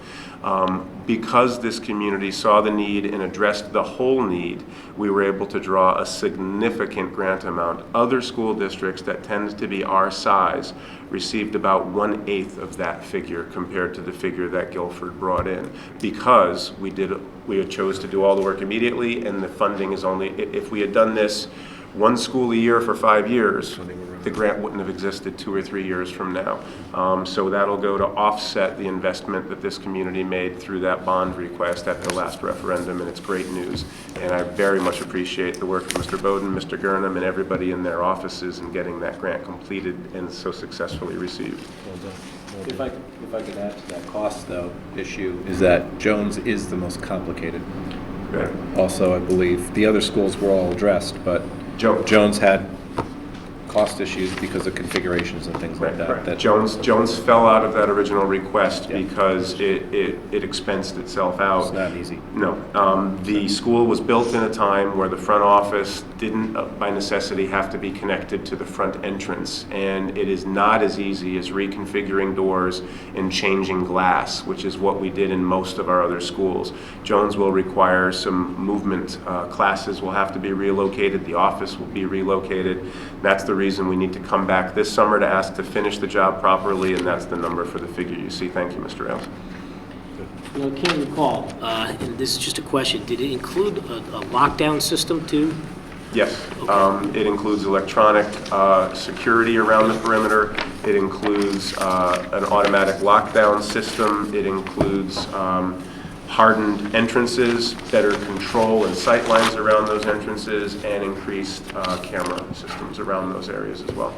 Because this community saw the need and addressed the whole need, we were able to draw a significant grant amount. Other school districts that tend to be our size received about 1/8 of that figure compared to the figure that Guilford brought in, because we chose to do all the work immediately, and the funding is only, if we had done this one school a year for 5 years, the grant wouldn't have existed 2 or 3 years from now. So that'll go to offset the investment that this community made through that bond request at the last referendum, and it's great news. And I very much appreciate the work of Mr. Bowden, Mr. Gurnham, and everybody in their offices in getting that grant completed and so successfully received. If I could add to that cost, though, issue, is that Jones is the most complicated. Also, I believe, the other schools were all addressed, but Jones had cost issues because of configurations and things like that. that- Jones fell out of that original request Yeah. because it expensed itself out. It's not easy. No. The school was built in a time where the front office didn't, by necessity, have to be connected to the front entrance. And it is not as easy as reconfiguring doors and changing glass, which is what we did in most of our other schools. Jones will require some movement. Classes will have to be relocated. The office will be relocated. That's the reason we need to come back this summer to ask to finish the job properly, and that's the number for the figure you see. Thank you, Mr. Ailes. You know, I can't recall, and this is just a question, did it include a lockdown system too? Yes. It includes electronic security around the perimeter. It includes an automatic lockdown system. It includes hardened entrances, better control and sight lines around those entrances, and increased camera systems around those areas as well.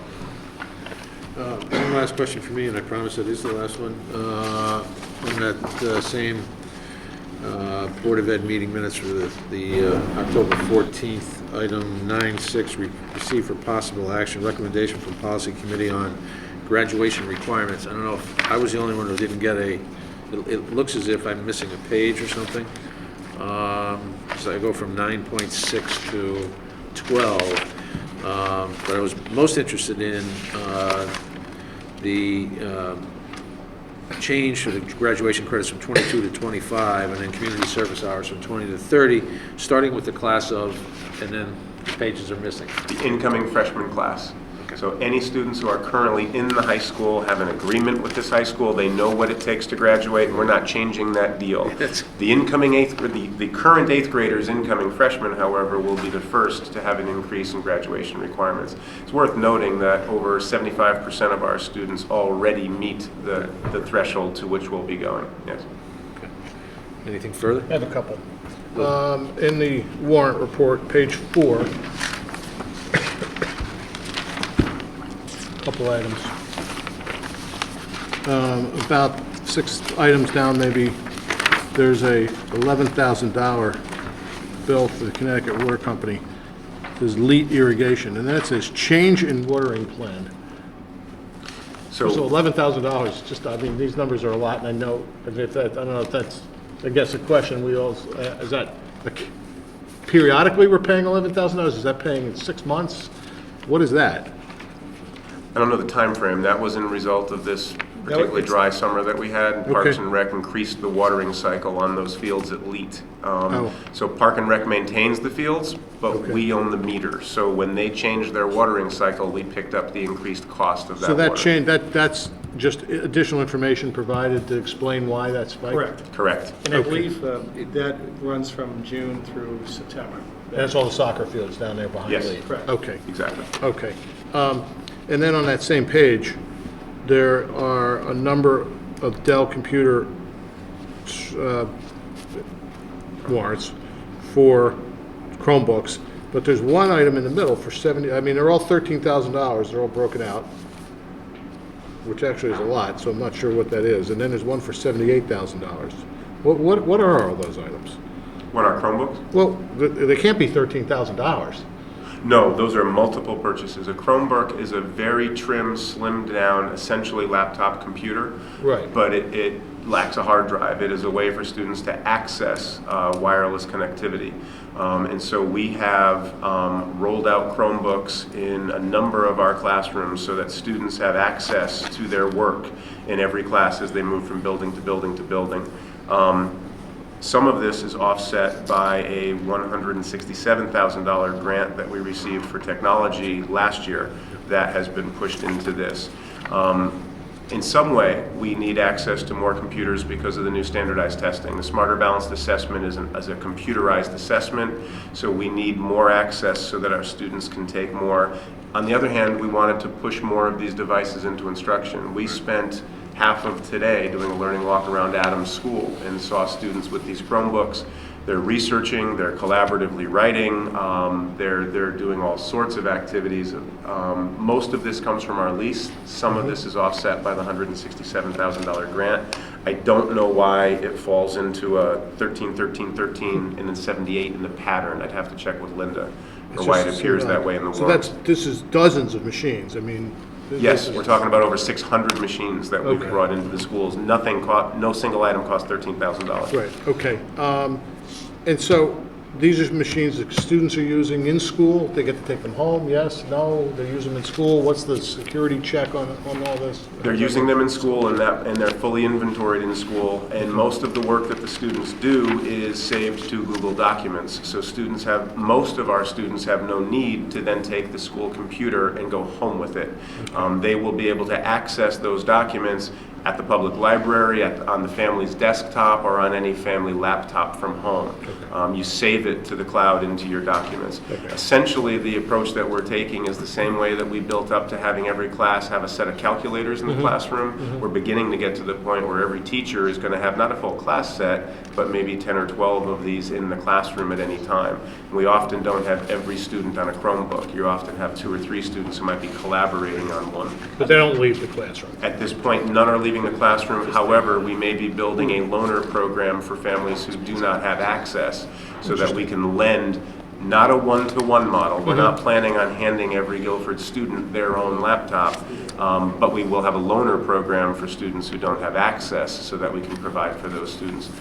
One last question for me, and I promise it is the last one. On that same Board of Ed meeting minutes for the October 14th, item 9.6, receive for possible action, recommendation from Policy Committee on graduation requirements. I don't know if I was the only one who didn't get it looks as if I'm missing a page or something. So I go from 9.6 to 12. But I was most interested in the change for the graduation credits from 22 to 25, and then community service hours from 20 to 30, starting with the class of, and then the pages are missing. The incoming freshman class. So any students who are currently in the high school have an agreement with this high school. They know what it takes to graduate, and we're not changing that deal. The incoming the current eighth graders, incoming freshmen, however, will be the first to have an increase in graduation requirements. It's worth noting that over 75% of our students already meet the threshold to which we'll be going. Yes. Anything further? I have a couple. In the warrant report, page 4, couple items. About 6 items down, maybe, there's a $11,000 bill for the Connecticut Water Company. It says Leet Irrigation, and then it says change in watering plan. So $11,000, just, I mean, these numbers are a lot, and I know, if that, I don't know if that's, I guess, a question we all, is that, periodically we're paying $11,000? Is that paying in 6 months? What is that? I don't know the time frame. That was in result of this particularly dry summer that we had. Parks and Rec increased the watering cycle on those fields at Leet. So Park and Rec maintains the fields, but we own the meter. So when they changed their watering cycle, we picked up the increased cost of that So that water. change, that's just additional information provided to explain why that spiked? Correct. Correct. And I believe that runs from June through September. That's all the soccer fields down there behind Yes. Lee? Correct. Okay, Exactly. okay. And then on that same page, there are a number of Dell computer warrants for Chromebooks, but there's one item in the middle for 70, I mean, they're all $13,000, they're all broken out, which actually is a lot, so I'm not sure what that is. And then there's one for $78,000. What are all those items? What are Chromebooks? Well, they can't be $13,000. No, those are multiple purchases. A Chromebook is a very trim, slimmed down, essentially laptop computer. Right. But it lacks a hard drive. It is a way for students to access wireless connectivity. And so we have rolled out Chromebooks in a number of our classrooms so that students have access to their work in every class as they move from building to building to building. Some of this is offset by a $167,000 grant that we received for technology last year that has been pushed into this. In some way, we need access to more computers because of the new standardized testing. The Smarter Balanced Assessment is a computerized assessment, so we need more access so that our students can take more. On the other hand, we wanted to push more of these devices into instruction. We spent half of today doing a learning walk around Adams School and saw students with these Chromebooks. They're researching, they're collaboratively writing, they're doing all sorts of activities. Most of this comes from our lease. Some of this is offset by the $167,000 grant. I don't know why it falls into a 13, 13, 13, and then 78 in the pattern. I'd have to check with Linda. or why it appears that way in the warrant. So this is dozens of machines, I mean. Yes, we're talking about over 600 machines that we've Okay. brought into the schools. No single item cost $13,000. Right, okay. And so these are machines that students are using in school? They get to take them home, yes, no? They use them in school? What's the security check on all this? They're using them in school, and they're fully inventoried in school, and most of the work that the students do is saved to Google Documents. So most of our students have no need to then take the school computer and go home with it. They will be able to access those documents at the public library, on the family's desktop, or on any family laptop from home. You save it to the cloud into your documents. Essentially, the approach that we're taking is the same way that we built up to having every class have a set of calculators in the classroom. We're beginning to get to the point where every teacher is going to have not a full class set, but maybe 10 or 12 of these in the classroom at any time. We often don't have every student on a Chromebook. You often have 2 or 3 students who might be collaborating on one. But they don't leave the classroom? At this point, none are leaving the classroom. However, we may be building a loaner program for families who do not have access so that we can lend not a one-to-one model. We're not planning on handing every Guilford student their own laptop, but we will have a loaner program for students who don't have access so that we can provide for those students.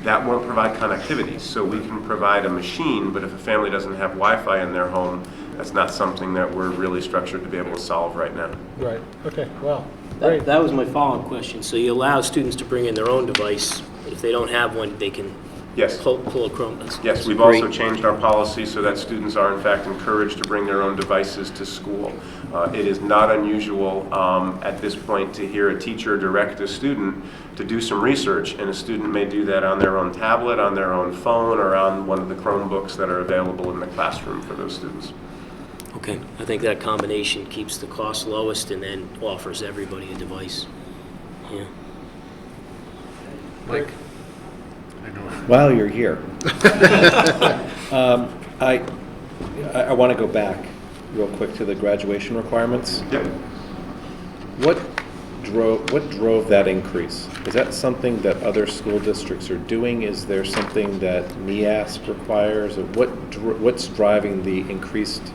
That won't provide connectivity, so we can provide a machine, but if a family doesn't have Wi-Fi in their home, that's not something that we're really structured to be able to solve right now. Right, okay, well, great. That was my follow-up question. So you allow students to bring in their own device. If they don't have one, they can Yes. pull a Chrome. Yes, we've great. also changed our policy so that students are in fact encouraged to bring their own devices to school. It is not unusual at this point to hear a teacher direct a student to do some research, and a student may do that on their own tablet, on their own phone, or on one of the Chromebooks that are available in the classroom for those students. Okay, I think that combination keeps the cost lowest and then offers everybody a device. Yeah. Mike? While you're here, I want to go back real quick to the graduation requirements. Yep. What drove that increase? Is that something that other school districts are doing? Is there something that NEASC requires? Or what's driving the increased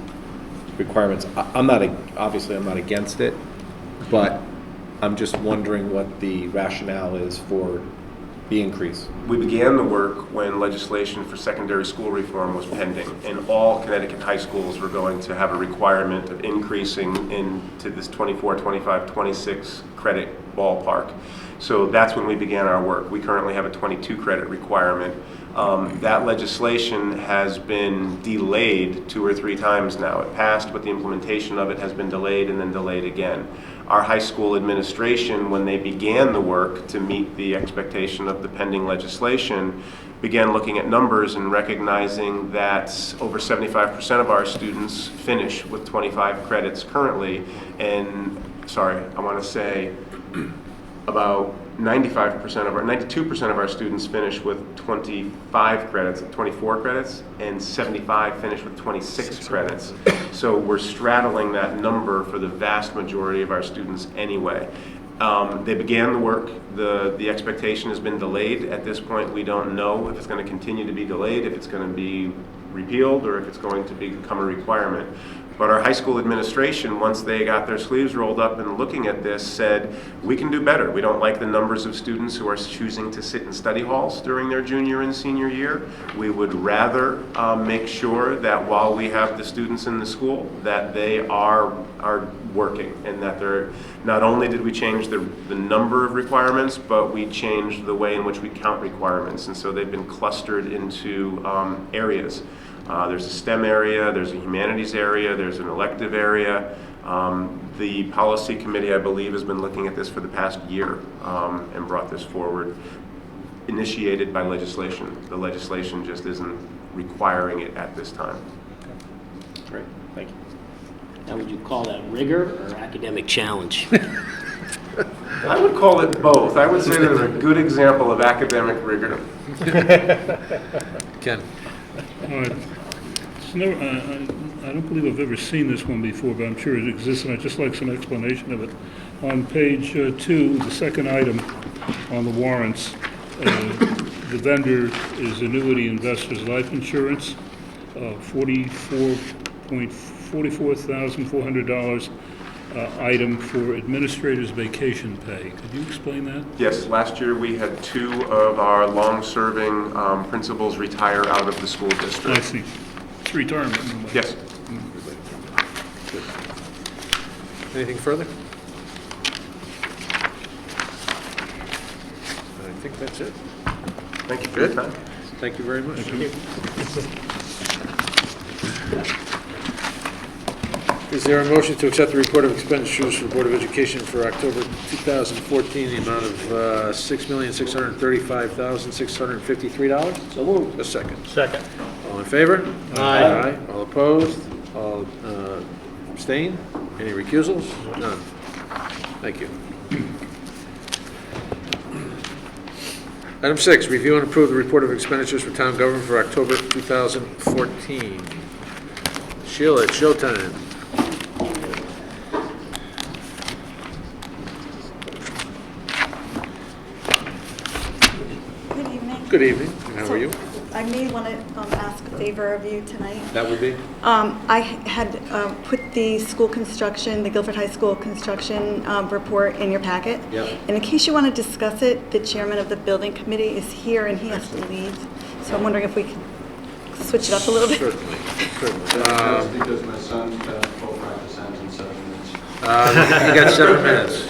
requirements? I'm not against it, but I'm just wondering what the rationale is for the increase. We began the work when legislation for secondary school reform was pending, and all Connecticut high schools were going to have a requirement of increasing into this 24, 25, 26 credit ballpark. So that's when we began our work. We currently have a 22 credit requirement. That legislation has been delayed 2 or 3 times now. It passed, but the implementation of it has been delayed and then delayed again. Our high school administration, when they began the work to meet the expectation of the pending legislation, began looking at numbers and recognizing that over 75% of our students finish with 25 credits currently, and I want to say about 92% of our students finish with 25 credits, 24 credits, and 75 finish with 26 credits. So we're straddling that number for the vast majority of our students anyway. They began the work. The expectation has been delayed. At this point, we don't know if it's going to continue to be delayed, if it's going to be repealed, or if it's going to become a requirement. But our high school administration, once they got their sleeves rolled up and looking at this, said, we can do better. We don't like the numbers of students who are choosing to sit in study halls during their junior and senior year. We would rather make sure that while we have the students in the school, that they are working, and that they're, not only did we change the number of requirements, but we changed the way in which we count requirements. And so they've been clustered into areas. There's a STEM area, there's a humanities area, there's an elective area. The policy committee, I believe, has been looking at this for the past year and brought this forward, initiated by legislation. The legislation just isn't requiring it at this time. Great, thank you. Now, would you call that rigor or academic challenge? I would call it both. I would say that it's a good example of academic rigor. Ken? All right. I don't believe I've ever seen this one before, but I'm sure it exists, and I'd just like some explanation of it. On page 2, the second item on the warrants, the vendor is Annuity Investors Life Insurance. $44,400 item for administrators' vacation pay. Could you explain that? Yes, last year we had 2 of our long-serving principals retire out of the school I district. see. It's retirement. Yes. Anything further? I think that's it. Thank you for your time. Thank you very much. Is there a motion to accept the report of expenditures for the Board of Education for October 2014, the amount of $6,635,653? So moved. A second. Second. All in favor? Aye. All opposed? All abstain? Any recusals? None. Thank you. Item 6, review and approve the report of expenditures for town government for October 2014. Sheila, it's showtime. Good evening. Good evening. How are you? I may want to ask a favor of you tonight. That would be? I had put the school construction, the Guilford High School construction report in your packet. Yep. And in case you want to discuss it, the chairman of the building committee is here and he has to leave. So I'm wondering if we could switch it up a little bit. Certainly. That's because my son's got full practice ends in 7 minutes. You got 7 minutes.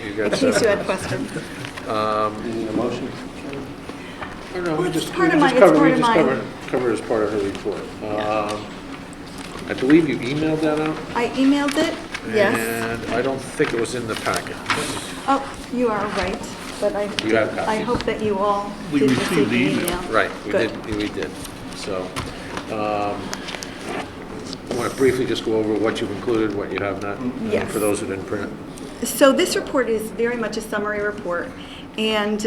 You In got case you 7. had questions. Need a motion? Oh, no, we just part of my- it's cover part of my- cover as part of her report. I believe you emailed that out? I emailed it, yes. And I don't think it was in the packet. Oh, you are right, but You have I copies. hope that you all We did received receive the the email. email. Right, we Good. did. So, I want to briefly just go over what you've included, what you have not, Yes. for those who didn't print it. So this report is very much a summary report, and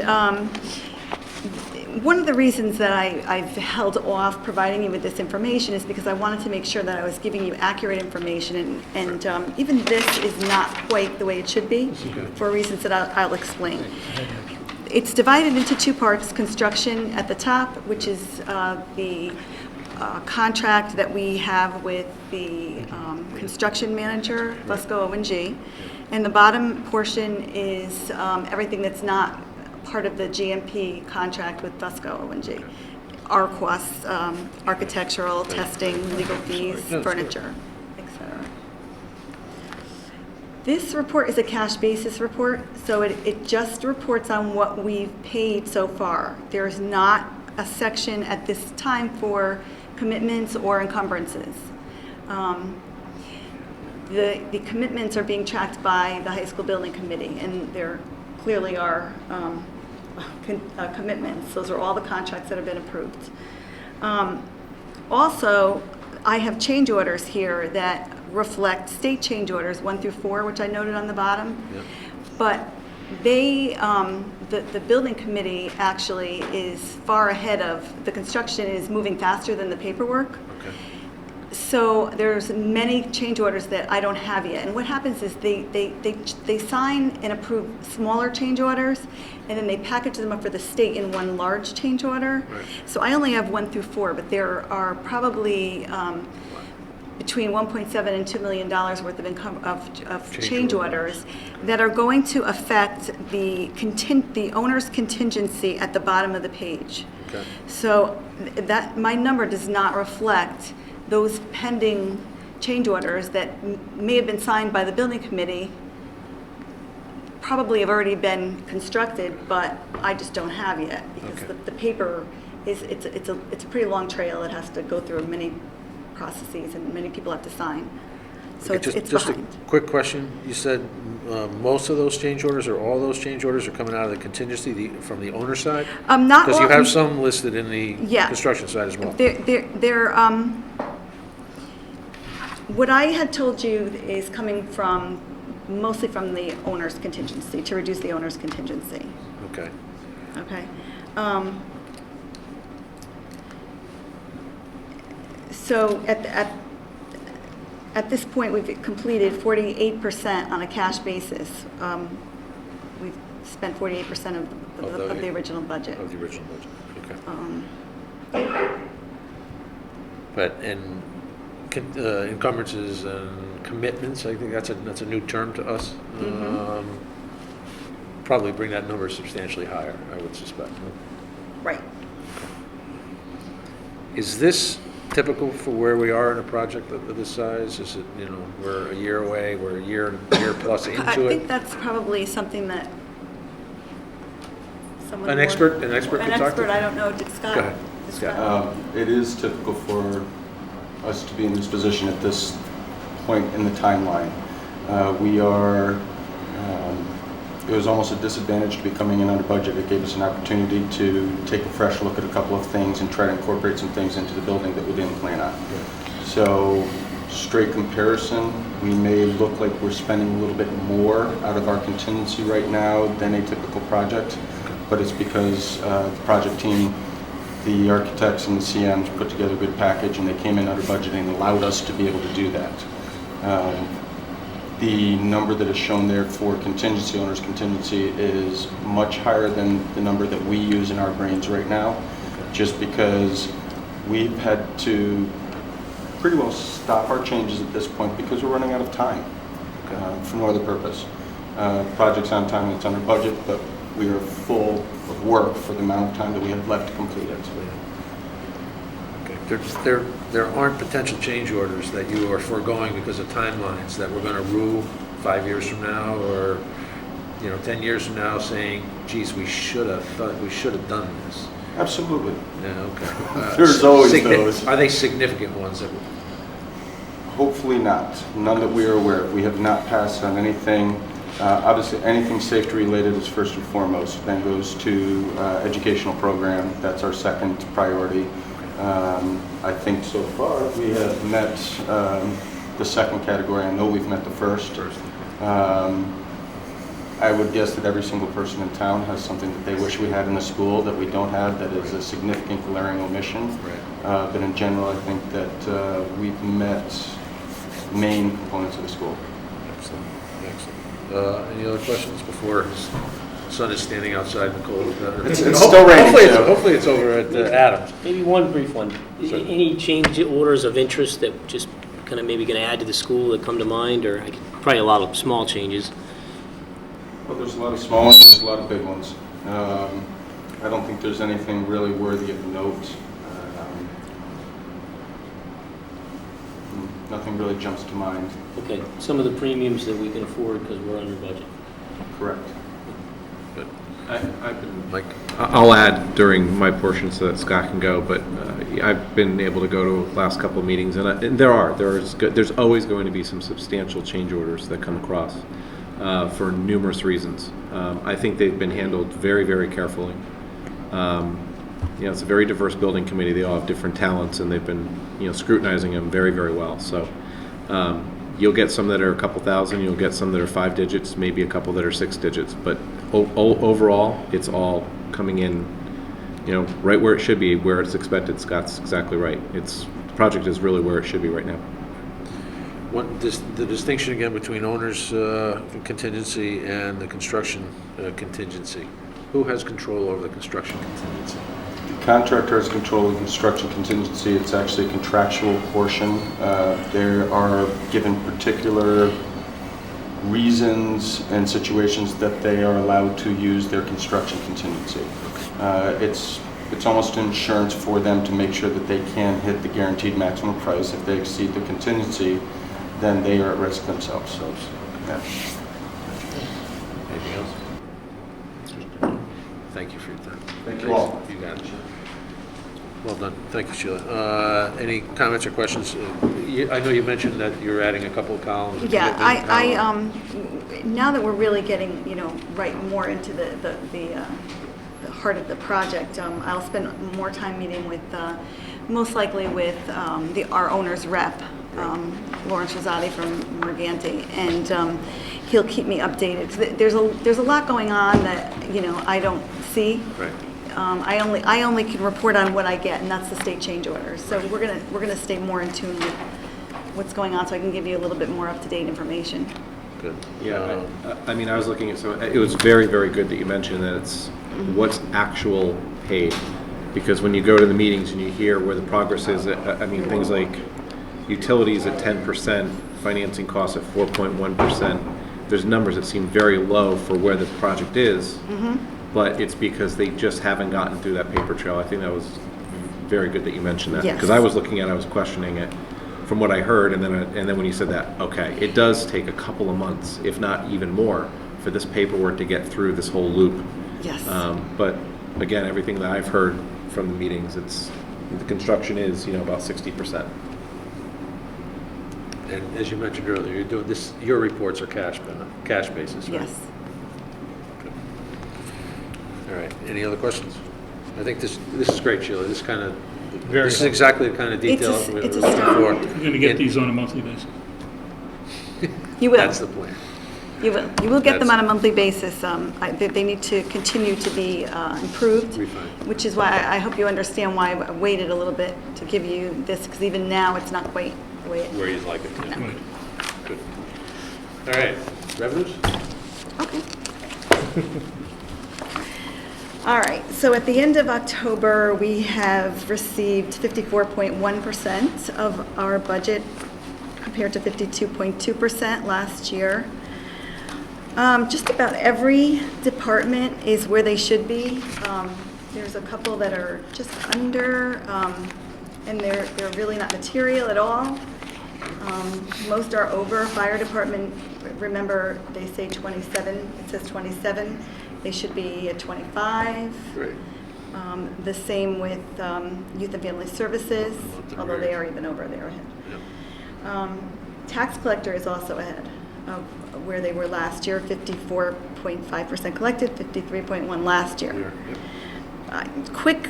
one of the reasons that I've held off providing you with this information is because I wanted to make sure that I was giving you accurate information, and even this is not quite the way it should be, for reasons that I'll explain. It's divided into 2 parts: construction at the top, which is the contract that we have with the construction manager, Busco O&G, and the bottom portion is everything that's not part of the GMP contract with Busco O&G. Our costs, architectural, testing, legal fees, furniture, etc. This report is a cash basis report, so it just reports on what we've paid so far. There's not a section at this time for commitments or encumbrances. The commitments are being tracked by the high school building committee, and there clearly are commitments. Those are all the contracts that have been approved. Also, I have change orders here that reflect state change orders 1 through 4, which I noted on the bottom. Yep. But they, the building committee actually is far ahead of, the construction is moving faster than the paperwork. Okay. So there's many change orders that I don't have yet. And what happens is they sign and approve smaller change orders, and then they package them up for the state in one large change order. Right. So I only have 1 through 4, but there are probably between $1.7 and $2 million worth of change orders that are going to affect the owner's contingency at the bottom of the page. Okay. So that, my number does not reflect those pending change orders that may have been signed by the building committee, probably have already been constructed, but I just don't have yet, because Okay. the paper is, it's a pretty long trail. It has to go through many processes, and many people have to sign. So Okay, it's just a behind. quick question. You said most of those change orders, or all those change orders, are coming out of the contingency from the owner side? Not Because you all- have some listed in the Yeah. construction side as well. What I had told you is coming from, mostly from the owner's contingency, to reduce the owner's contingency, Okay. okay? So at this point, we've completed 48% on a cash basis. We've spent 48% of the original budget. Of the original budget, okay. But, and encumbrances and commitments, I think that's a new term to us. Probably bring that number substantially higher, I would suspect. Right. Is this typical for where we are in a project of this size? Is it, we're a year away, we're a year plus I into think it? that's probably something that someone An more- expert could An talk to? expert, I don't know, did Scott? Go ahead. did Scott. Scott- It is typical for us to be in this position at this point in the timeline. It was almost a disadvantage to be coming in under budget. It gave us an opportunity to take a fresh look at a couple of things and try to incorporate some things into the building that we didn't plan on. So, straight comparison, we may look like we're spending a little bit more out of our contingency right now than a typical project, but it's because the project team, the architects and the CMs put together a good package, and they came in under budget and allowed us to be able to do that. The number that is shown there for contingency, owner's contingency, is much higher than the number that we use in our brains right now, just because we've had to pretty well stop our changes at this point because we're running out of time for no other purpose. Project's on time, it's under budget, but we are full of work for the amount of time that we have left to complete it. There aren't potential change orders that you are foregoing because of timelines that we're going to rue 5 years from now or 10 years from now saying, geez, we should have done this. Absolutely. Yeah, okay. There's always those. Are they significant ones that? Hopefully not. None that we are aware of. We have not passed on anything. Obviously, anything safety related is first and foremost. Then goes to educational program. That's our second priority. I think so far we have met the second category. I know we've met the first. I would guess that every single person in town has something that they wish we had in the school that we don't have that is a significant glaring omission. But in general, I think that we've met main components of the school. Excellent. Any other questions before his son is standing outside in the cold? It's still raining, so- Hopefully it's over at Adams. Maybe one brief one. Any change orders of interest that just kind of maybe going to add to the school that come to mind, or probably a lot of small changes? Well, there's a lot of small ones, there's a lot of big ones. I don't think there's anything really worthy of note. Nothing really jumps to mind. Okay, some of the premiums that we can afford because we're under budget. Correct. Mike? I'll add during my portion so that Scott can go, but I've been able to go to the last couple of meetings, and there's always going to be some substantial change orders that come across for numerous reasons. I think they've been handled very, very carefully. It's a very diverse building committee. They all have different talents, and they've been scrutinizing them very, very well. So you'll get some that are a couple thousand, you'll get some that are 5 digits, maybe a couple that are 6 digits, but overall, it's all coming in, right where it should be, where it's expected. Scott's exactly right. The project is really where it should be right now. The distinction again between owner's contingency and the construction contingency. Who has control over the construction contingency? The contractor has control of the construction contingency. It's actually a contractual portion. There are given particular reasons and situations that they are allowed to use their construction contingency. It's almost insurance for them to make sure that they can hit the guaranteed maximum price. If they exceed the contingency, then they are at risk themselves. Yeah. Anything else? Thank you for your time. Thank you all. You got it. Well done. Thank you, Sheila. Any comments or questions? I know you mentioned that you're adding a couple of columns. Yeah, now that we're really getting, right more into the heart of the project, I'll spend more time meeting with, most likely with our owner's rep, Lawrence Rosati from Morganti, and he'll keep me updated. There's a lot going on that, I don't see. Right. I only can report on what I get, and that's the state change orders. So we're gonna stay more in tune with what's going on, so I can give you a little bit more up-to-date information. Good. Yeah, I mean, I was looking at, so it was very, very good that you mentioned that it's what's actual paid. Because when you go to the meetings and you hear where the progress is, I mean, things like utilities at 10%, financing costs at 4.1%, there's numbers that seem very low for where the project is, but it's because they just haven't gotten through that paper trail. I think that was very good that you mentioned that. Yes. Because I was looking at it, I was questioning it from what I heard, and then when you said that, okay, it does take a couple of months, if not even more, for this paperwork to get through this whole loop. Yes. But again, everything that I've heard from the meetings, the construction is, about 60%. And as you mentioned earlier, you're doing this, your reports are cash basis, right? Yes. All right, any other questions? I think this is great, Sheila, this Very is helpful. exactly the kind of detail It's a- we're it's a looking start. for. You're going to get these on a monthly basis. You will. That's the plan. You will. You will get them That's- on a monthly basis. They need to continue to be improved, Refined. which is why I hope you understand why I waited a little bit to give you this, because even now, it's not quite the way it... Where you'd like it, yeah. Right. Good. All right, revenues? Okay. All right, so at the end of October, we have received 54.1% of our budget compared to 52.2% last year. Just about every department is where they should be. There's a couple that are just under, and they're really not material at all. Most are over. Fire department, remember, they say 27, it says 27. They should be at 25. Great. The same with youth and family services, Month of although they arrears. are even over, they're ahead. Yep. Tax collector is also ahead of where they were last year, 54.5% collected, 53.1 last year. Yep. Quick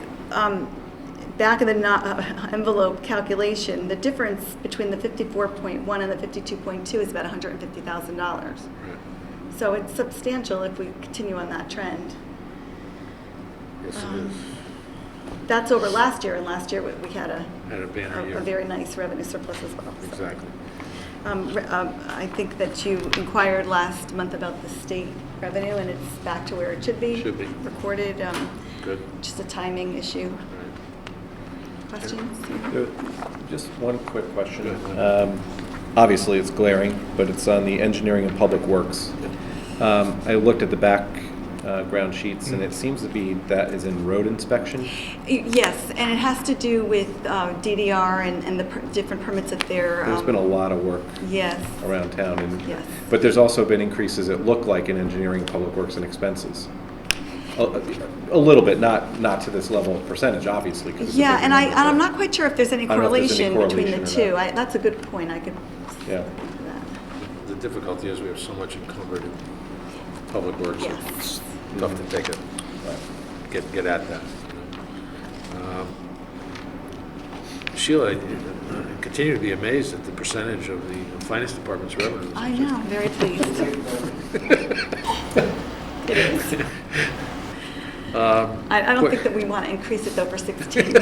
back of the envelope calculation, the difference between the 54.1 and the 52.2 is about $150,000. Right. So it's substantial if we continue on that trend. Yes, it is. That's over last year, and last year we had Had a banner year. a very nice revenue surplus as well. So, Exactly. I think that you inquired last month about the state revenue, and it's back to where it should be. Should be. Recorded, Good. just a timing issue. Right. Questions? Just one quick question. Good. Obviously, it's glaring, but it's on the engineering and public works. I looked at the background sheets, and it seems to be that is in road inspection. Yes, and it has to do with DDR and the different permits that they're... There's been a lot of work Yes, around town, and yes. but there's also been increases, it looked like, in engineering, public works, and expenses. A little bit, not to this level of percentage, obviously. 'cause it's a Yeah, big and number, I'm but- not quite sure if there's any I don't know if there's any correlation between the correlation two. or not. That's a good point. I could Yeah. look into that. The difficulty is we have so much encumbered in public works, Yes. it's tough to take get at that. Sheila, I continue to be amazed at the percentage of the finance department's revenues. I know, I'm very pleased. It is. I don't think that we want to increase it though for 16.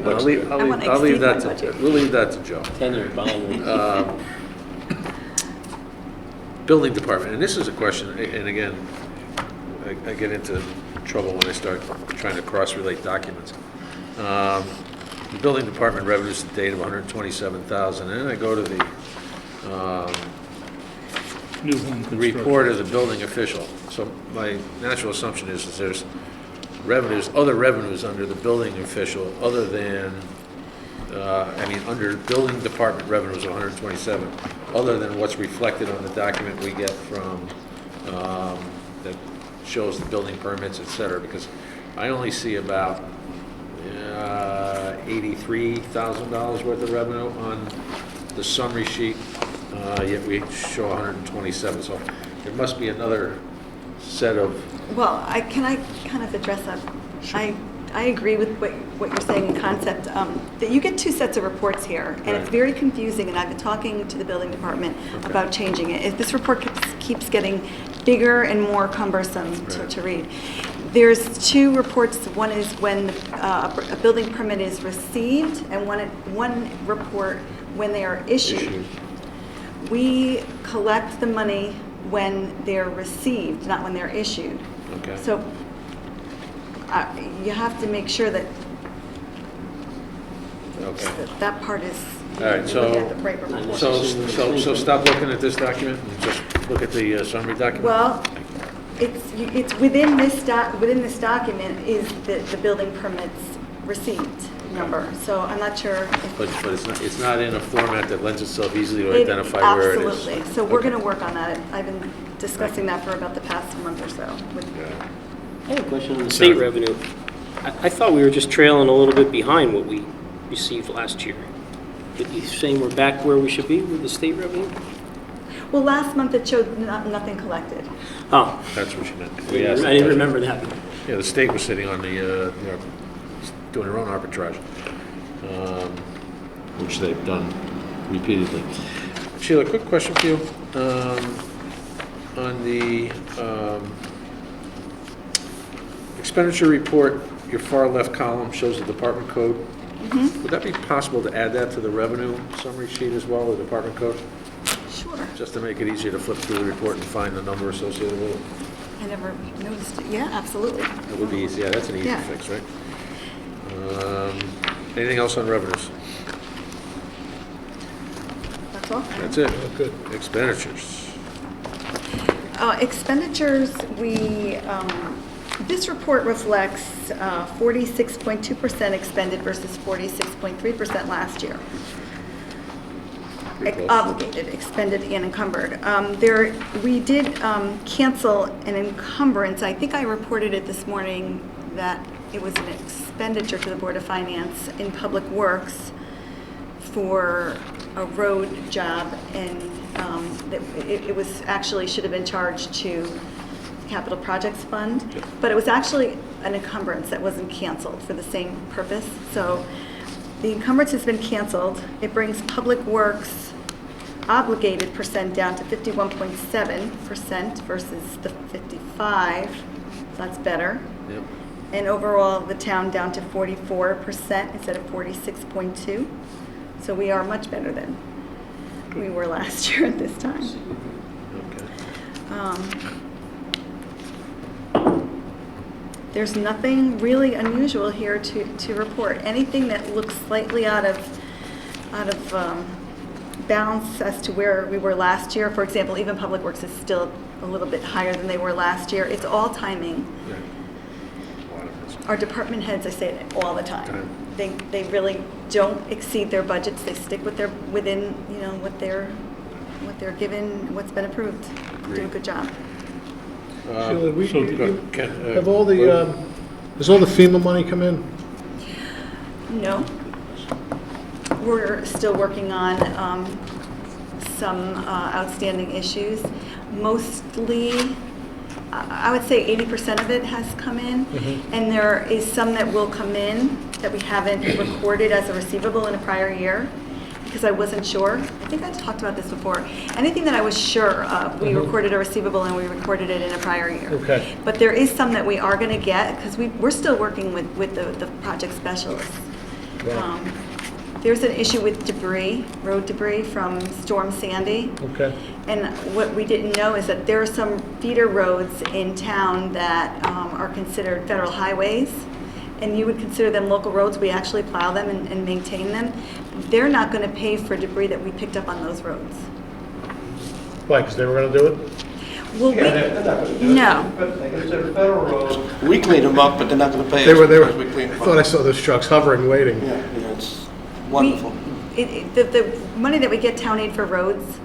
I'll leave I wanna that exceed my to, budget. we'll leave that to Joe. 10-year bond. Building department, and this is a question, and again, I get into trouble when I start trying to cross-relate documents. The building department revenues to date of 127,000, and then I go to the New home construction. report of the building official. So my natural assumption is there's revenues, other revenues under the building official, other than, under building department revenues of 127, other than what's reflected on the document we get from, that shows the building permits, et cetera, because I only see about $83,000 worth of revenue on the summary sheet, yet we show 127, so there must be another set of, Well, can I kind of address that? I agree with what you're saying in concept, that you get two sets of reports here, and it's Right. very confusing, and I've been talking to the building department about changing it. If this report keeps getting bigger and more cumbersome to read. There's two reports. One is when a building permit is received, and one report when they are issued. We collect the money when they're received, not when they're issued. okay. So you have to make sure that Okay. that part is, All right, you look at the right report. so stop looking at this document and just look at the summary document? Well, it's within this document is the building permits receipt number, so I'm not sure if. But it's not in a format that lends itself easily to It- identify where it is. Absolutely, so we're going to work on that. I've been discussing that for about the past month or so with I have a question on the state revenue. I thought we were just trailing a little bit behind what we received last year. But you're saying we're back where we should be with the state revenue? Well, last month it showed nothing collected. Oh, That's what you meant. I didn't remember that. Yeah, the state was sitting on the, doing their own arbitrage, which they've done repeatedly. Sheila, quick question for you. On the expenditure report, your far left column shows the department code. Would that be possible to add that to the revenue summary sheet as well, the department code? Sure. Just to make it easier to flip through the report and find the number associated with it? I never noticed it. Yeah, absolutely. That would be easy, yeah, that's an easy Yeah. fix, right? Anything else on revenues? That's all. That's it. Good. Expenditures. Expenditures, this report reflects 46.2% expended versus 46.3% last year. Pretty close. Obligated, expended, and encumbered. We did cancel an encumbrance. I think I reported it this morning that it was an expenditure to the Board of Finance in Public Works for a road job, and it was actually should have been charged to Capital Projects Fund, but it was actually an encumbrance that wasn't canceled for the same purpose. So the encumbrance has been canceled. It brings Public Works obligated percent down to 51.7% versus the 55. So that's better. Yep. And overall, the town down to 44% instead of 46.2. So we are much better than we were last year at this time. Okay. There's nothing really unusual here to report. Anything that looks slightly out of balance as to where we were last year. For example, even Public Works is still a little bit higher than they were last year. It's all timing. Yeah. A lot of it. Our department heads, I say it all the time. Time. They really don't exceed their budgets. They stick with within what they're given, what's been approved. Do a good job. Sheila, Ken, have all the, has all the FEMA money come in? No. We're still working on some outstanding issues. Mostly, I would say 80% of it has come in, and there is some that will come in that we haven't recorded as a receivable in a prior year, because I wasn't sure. I think I talked about this before. Anything that I was sure of, we recorded a receivable and we recorded it in a prior year. Okay. But there is some that we are going to get, because we're still working with the project specialists. There's an issue with debris, road debris from Storm Sandy. Okay. And what we didn't know is that there are some feeder roads in town that are considered federal highways, and you would consider them local roads. We actually plow them and maintain them. They're not going to pay for debris that we picked up on those roads. Why, because they were going to do it? Well, They're not gonna do it. No. But they consider federal roads. We clean them up, but they're not gonna pay They us were, because we clean I them thought I up. saw those trucks hovering, waiting. Yeah, it's wonderful. The money that we get town aid for roads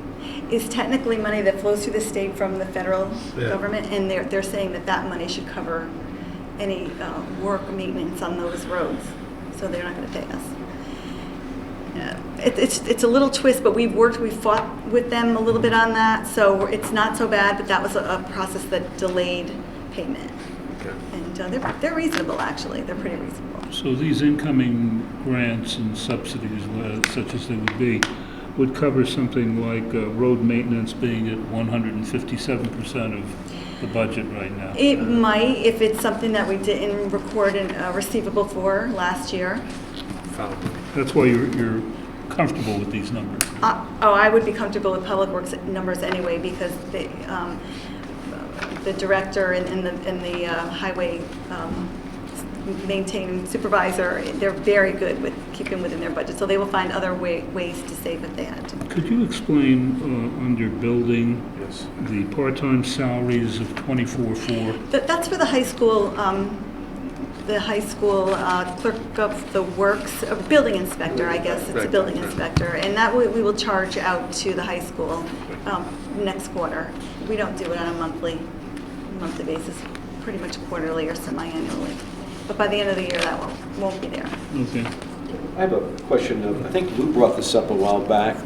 is technically money that flows through the state from the federal Yeah. government, and they're saying that money should cover any work maintenance on those roads, so they're not going to pay us. It's a little twist, but we've fought with them a little bit on that, so it's not so bad, but that was a process that delayed payment. Okay. And they're reasonable, actually. They're pretty reasonable. So these incoming grants and subsidies, such as they would cover something like road maintenance being at 157% of the budget right now. It might, if it's something that we didn't record a receivable for last year. That's why you're comfortable with these numbers. I would be comfortable with Public Works numbers anyway, because the director and the highway maintain supervisor, they're very good with keeping within their budget, so they will find other ways to save if they had to. Could you explain, under building, Yes. the part-time salaries of 24,400? That's for the high school clerk of the works, building inspector, I guess, it's a building inspector, and that we will charge out to the high school next quarter. We don't do it on a monthly basis, pretty much quarterly or semi-annually. But by the end of the year, that won't be there. Okay. I have a question. I think Lou brought this up a while back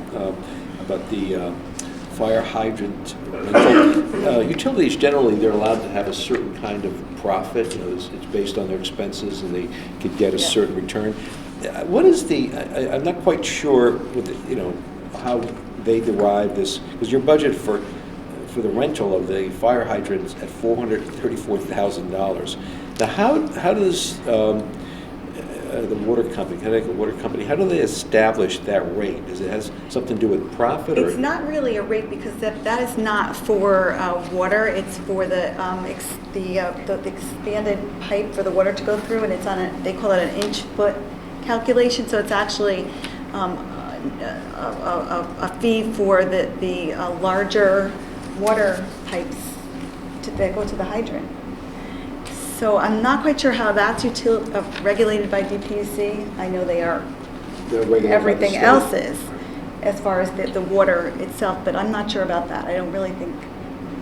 about the fire hydrant rental. Utilities, generally, they're allowed to have a certain kind of profit. You know, it's based on their expenses, and they could get a certain return. What is I'm not quite sure, how they derive this, because your budget for the rental of the fire hydrants at $434,000. Now, how does the water company, Connecticut Water Company, how do they establish that rate? Does it has something to do with profit? It's not really a rate because that is not for water. It's for the expanded pipe for the water to go through, and it's on they call it an inch-foot calculation. So it's actually a fee for the larger water pipes that go to the hydrant. So I'm not quite sure how that's regulated by DPUC. I know they are. Everything else is, as far as the water itself, but I'm not sure about that. I don't really think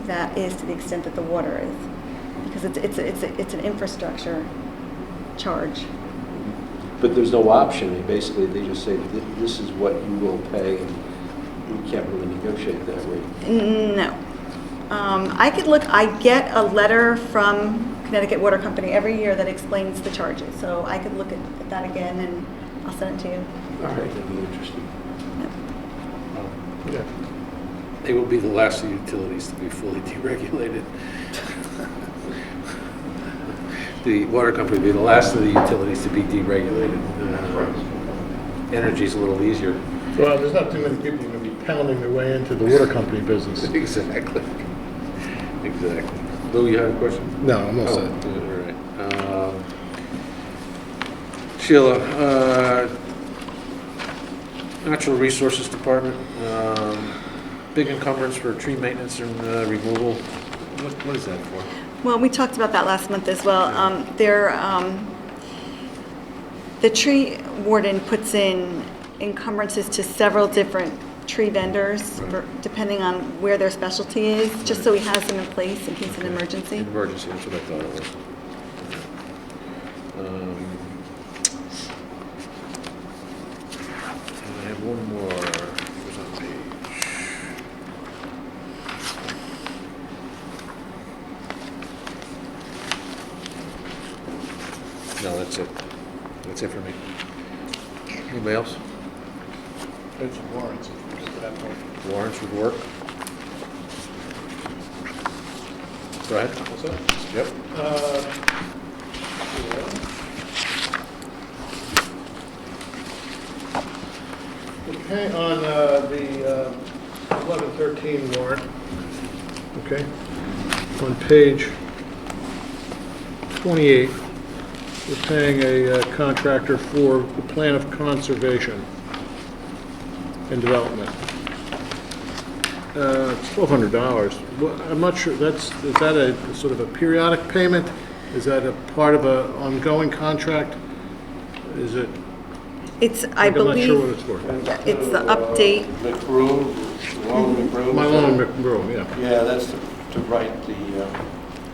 that is to the extent that the water is, because it's an infrastructure charge. But there's no option. Basically, they just say, this is what you will pay, and you can't really negotiate that rate. No. I could look, I get a letter from Connecticut Water Company every year that explains the charges. So I could look at that again and I'll send it to you. All right, that'd be interesting. Yeah. They will be the last of the utilities to be fully deregulated. The water company will be the last of the utilities to be deregulated. Energy's a little easier. Well, there's not too many people who are going to be pounding their way into the water company business. Exactly. Exactly. Lou, you have a question? No, I'm all Oh, set. all right. Sheila, Natural Resources Department, big encumbrance for tree maintenance and removal. What is that for? Well, we talked about that last month as well. The tree warden puts in encumbrances to several different tree vendors, depending on where their specialty is, just so he has them in place in case of an emergency. Emergency, that's what I thought it was. And I have one more. It was on page. No, that's it. That's it for me. Anybody else? It's warrants at that point. Warrants would work. Go ahead. What's that? Yep. Okay, on the 1113 warrant, okay, on page 28, we're paying a contractor for the plan of conservation and development. It's $1,200. Well, I'm not sure, is that a sort of a periodic payment? Is that a part of an ongoing contract? Is it? I believe. I'm not sure what it's for. It's the update. McBroom, Malone McBroom. Malone McBroom, yeah. Yeah, that's to write the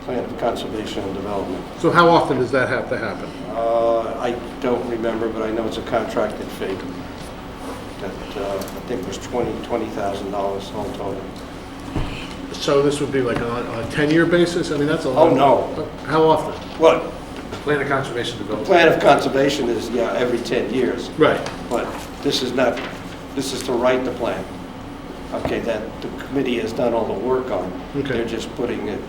plan of conservation and development. So how often does that have to happen? I don't remember, but I know it's a contracted fee. That I think was $20,000 all total. So this would be like on a 10-year basis? I mean, that's a lot. Oh, no. How often? What? Plan of conservation development. Plan of conservation is, every 10 years. Right. But this is not, this is to write the plan. Okay, that the committee has done all the work on. Okay. They're just putting it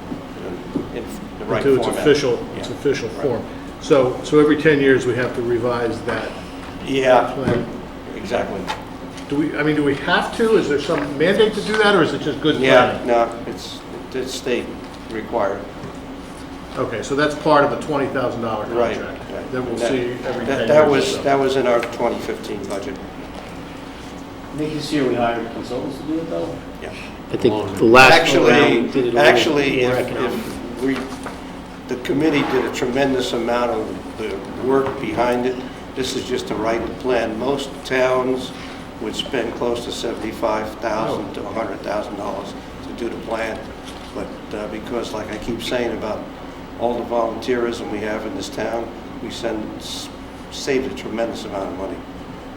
in the right Into format. its Yeah. official Right. form. So every 10 years, we have to revise that Yeah, plan. exactly. Do we have to? Is there some mandate to do that, or is it just good Yeah, planning? no, it's state required. Okay, so that's part of a $20,000 Right. contract that we'll see every 10 years. That or was, so. that was in our 2015 budget. This year we hired consultants to do it though? Yeah. I think the last go around we did it a Actually, little more if economic. the committee did a tremendous amount of the work behind it. This is just to write the plan. Most towns would spend close to $75,000 to $100,000 to do the plan. But because, like I keep saying about all the volunteerism we have in this town, we saved a tremendous amount of money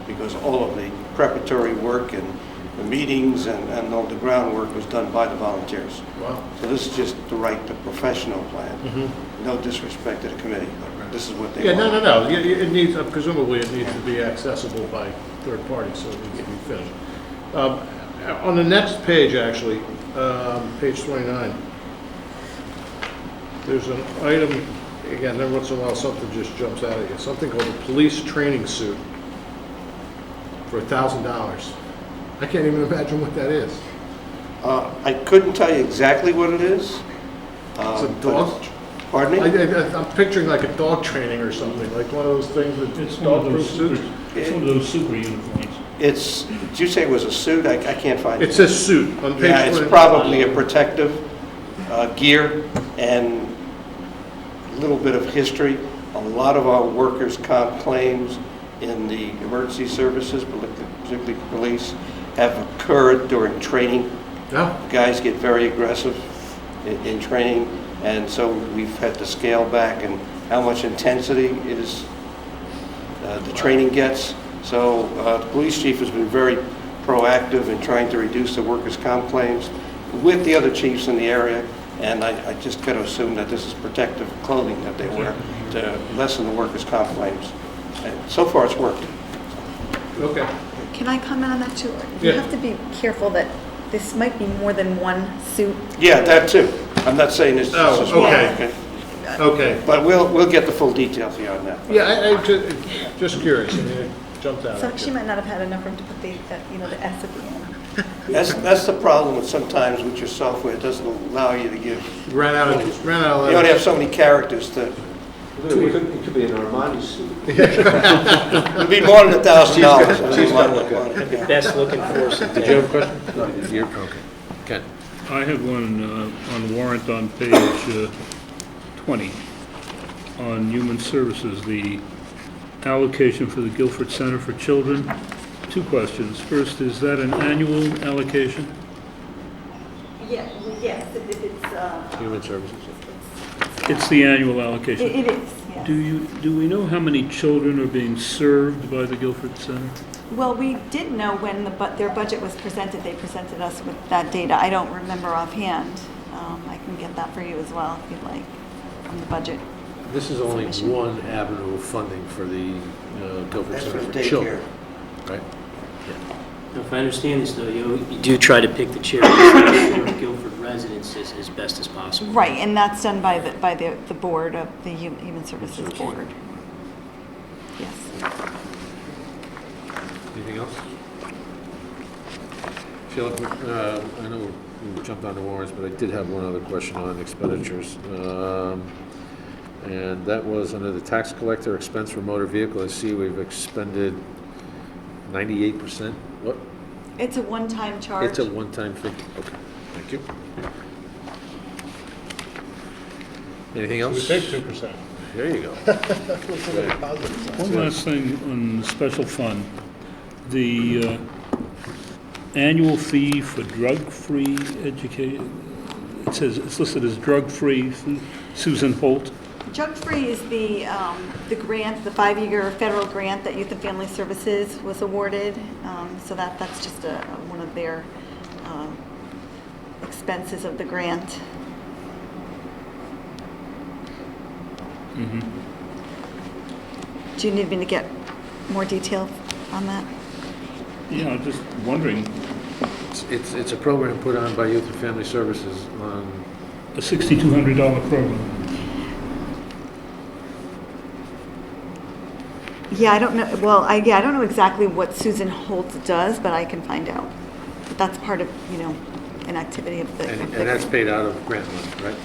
because all of the preparatory work and the meetings and all the groundwork was done by the volunteers. Wow. So this is just to write the professional plan. No disrespect to the committee, but this is what they Yeah, want. no. It needs, presumably it needs to be accessible by third parties, so it needs to be finished. On the next page, actually, page 29, there's an item, again, every once in a while something just jumps out at you, something called a police training suit for $1,000. I can't even imagine what that is. I couldn't tell you exactly what it is. It's a but dog? it's- Pardon me? I'm picturing like a dog training or something, like one of those things that It's one of dog-proof those super, suits. it's one of those super uniforms. Did you say it was a suit? I can't find it. It says suit on page 29. Yeah, it's probably a protective gear and a little bit of history. A lot of our workers' comp claims in the emergency services, particularly police, have occurred during training. Yeah. Guys get very aggressive in training, and so we've had to scale back and how much intensity the training gets. So the police chief has been very proactive in trying to reduce the workers' comp claims with the other chiefs in the area, and I just got to assume that this is protective clothing that they wear to lessen the workers' comp claims. And so far, it's worked. Okay. Can I comment on that too? You Yeah. have to be careful that this might be more than one suit. Yeah, that too. I'm not saying this is Oh, just one, okay. Okay. But we'll get the full details here on that. Yeah, I just curious, I mean, it jumped out So at she you. might not have had enough room to put the S at the end. That's the problem with sometimes with your software. It doesn't allow you to give, Ran out of you only letters. have so many characters to, It could be an Armani suit. it'll be more than $1,000. She's gotta look at it. Best looking force in Did you have a town. question? No, you're, okay. Ken? I have one on warrant on page 20, on Human Services, the allocation for the Guilford Center for Children. Two questions. First, is that an annual allocation? Yes, it's, Human Services. It's the annual allocation. it is, yes. Do we know how many children are being served by the Guilford Center? Well, we did know when their budget was presented, they presented us with that data. I don't remember offhand. I can get that for you as well, if you'd like, from the budget. This is only Submission. one avenue of funding for the Guilford That's Center for for daycare. Children, right? If I understand this, though, you do try to pick the charities for Guilford residents as best as possible. Right, and that's done by the board of the Human Services Board. Yes. Anything else? Sheila, I know we jumped on the warrants, but I did have one other question on expenditures. And that was under the tax collector expense for motor vehicle. I see we've expended 98%. What? It's a one-time charge. It's a one-time fee. Okay, thank you. Anything We else? saved 2%. There you go. One last thing on the special fund. The annual fee for drug-free education, it says, it's listed as drug-free. Susan Holt. Drug-free is the grant, the 5-year federal grant that Youth and Family Services was awarded. So that's just one of their expenses of the grant. Do you need me to get more detail on that? Yeah, I'm just wondering, It's a program put on by Youth and Family Services on, a $6,200 program. Yeah, I don't know, well, I don't know exactly what Susan Holt does, but I can find out. But that's part of, an activity of the. and that's paid out of grant money, right?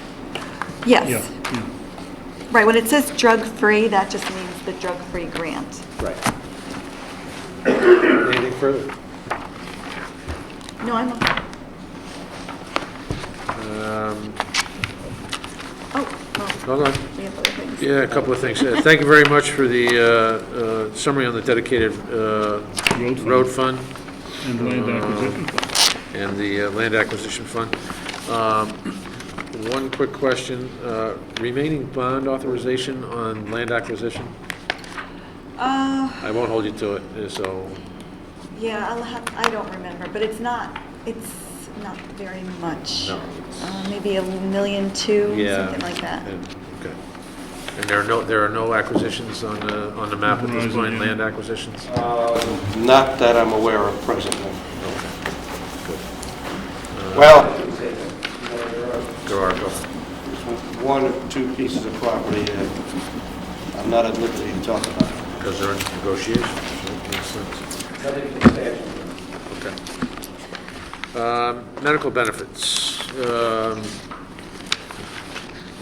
Yes. Yeah. Right, when it says drug-free, that just means the drug-free grant. Right. Anything further? No, I'm, Hold on. we have other things. Yeah, a couple of things. Thank you very much for the summary on the dedicated road fund And land acquisition fund. and the land acquisition fund. One quick question, remaining bond authorization on land acquisition? I won't hold you to it, so, Yeah, I don't remember, but it's not very much. No. Maybe $1.2 million, yeah. something like that. Okay. And there are no acquisitions on the map at this point, land acquisitions? Not that I'm aware of presently. Well, There are a couple. one or two pieces of property that I'm not at liberty to talk about. Because they're in negotiations, that makes sense. Nothing substantial. Okay. Medical benefits.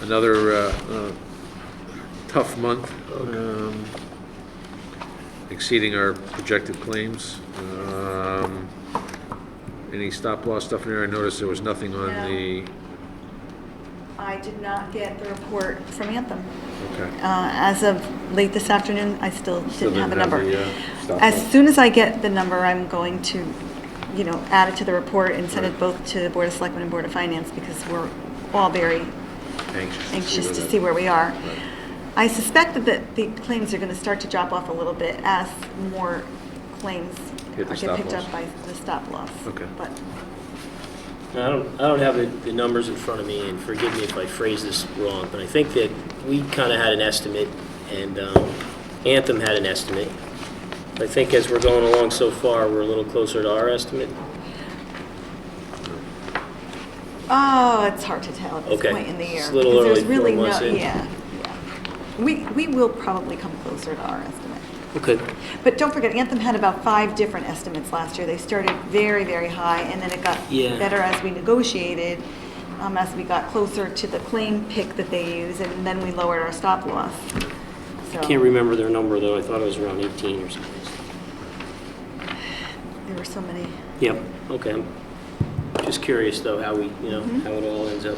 Another tough month, exceeding our projected claims. Any stop-loss stuff in there? I noticed there was nothing on No. the, I did not get the report from Anthem. okay. As of late this afternoon, I still didn't have a number. the, stop As loss. soon as I get the number, I'm going to, add it to the report and send it both to the Board of Selectmen and Board of Finance, because we're all very anxious to see where we are. Right. I suspect that the claims are going to start to drop off a little bit as more claims Hit the get stop picked loss. up by the stop loss. Okay. But I don't have the numbers in front of me, and forgive me if I phrase this wrong, but I think that we kind of had an estimate, and Anthem had an estimate. I think as we're going along so far, we're a little closer to our estimate. oh, it's hard to tell at this Okay. point in the year. It's a little 'cause there's early, really 4 months in. Yeah. We will probably come closer to our estimate. Okay. But don't forget, Anthem had about 5 different estimates last year. They started very, very high, and then it got Yeah. better as we negotiated, as we got closer to the claim pick that they use, and then we lowered our stop loss. So Can't remember their number, though. I thought it was around 18 or something. there were so many. Yep, okay. I'm just curious, though, how we, how it all ends up.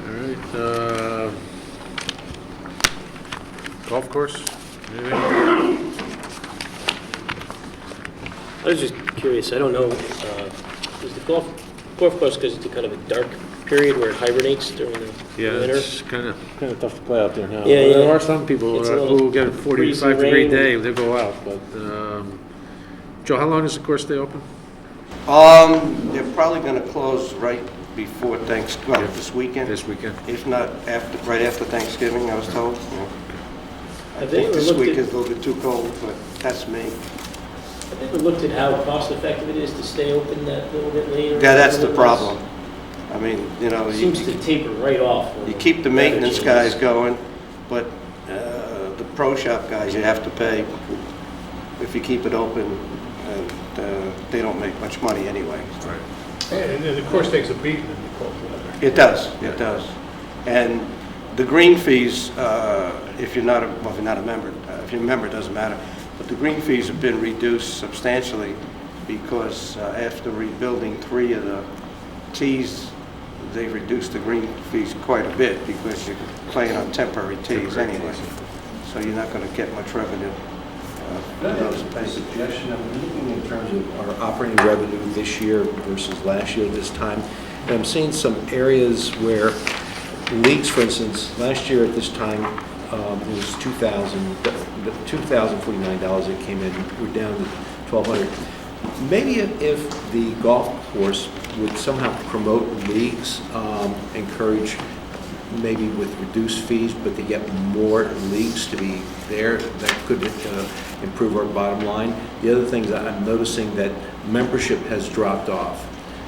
All right, golf course? Anything? I was just curious, I don't know, is the golf course, because it's a kind of a dark period where it hibernates during the Yeah, winter? it's kind of tough to play out there now. Yeah, yeah. There are some people It's a little who get a 45 breezy degree rain. day, they go out, but, Joe, how long does the course stay open? They're probably going to close right before Thanksgiving, Yeah. this weekend. This weekend? If not right after Thanksgiving, I was told. I Have they think ever this looked week at- is a little bit too cold, but that's me. Have you ever looked at how cost-effective it is to stay open that little bit later? Yeah, that's the It problem. I mean, seems to taper right off. when you keep the weather maintenance changes. guys going, but the pro shop guys, you have to pay if you keep it open, and they don't make much money anyway. And then the course takes a beating in the cold weather. It does, it does. And the green fees, if you're not a member, if you're a member, it doesn't matter, but the green fees have been reduced substantially because after rebuilding 3 of the tees, they reduced the green fees quite a bit because you're playing on temporary tees anyway. So you're not going to get much revenue from those A places. suggestion, I'm looking in terms of our operating revenue this year versus last year this time, and I'm seeing some areas where leagues, for instance, last year at this time, it was $2,049 that came in. We're down to $1,200. Maybe if the golf course would somehow promote leagues, encourage maybe with reduced fees, but to get more leagues to be there, that could improve our bottom line. The other things that I'm noticing that membership has dropped off.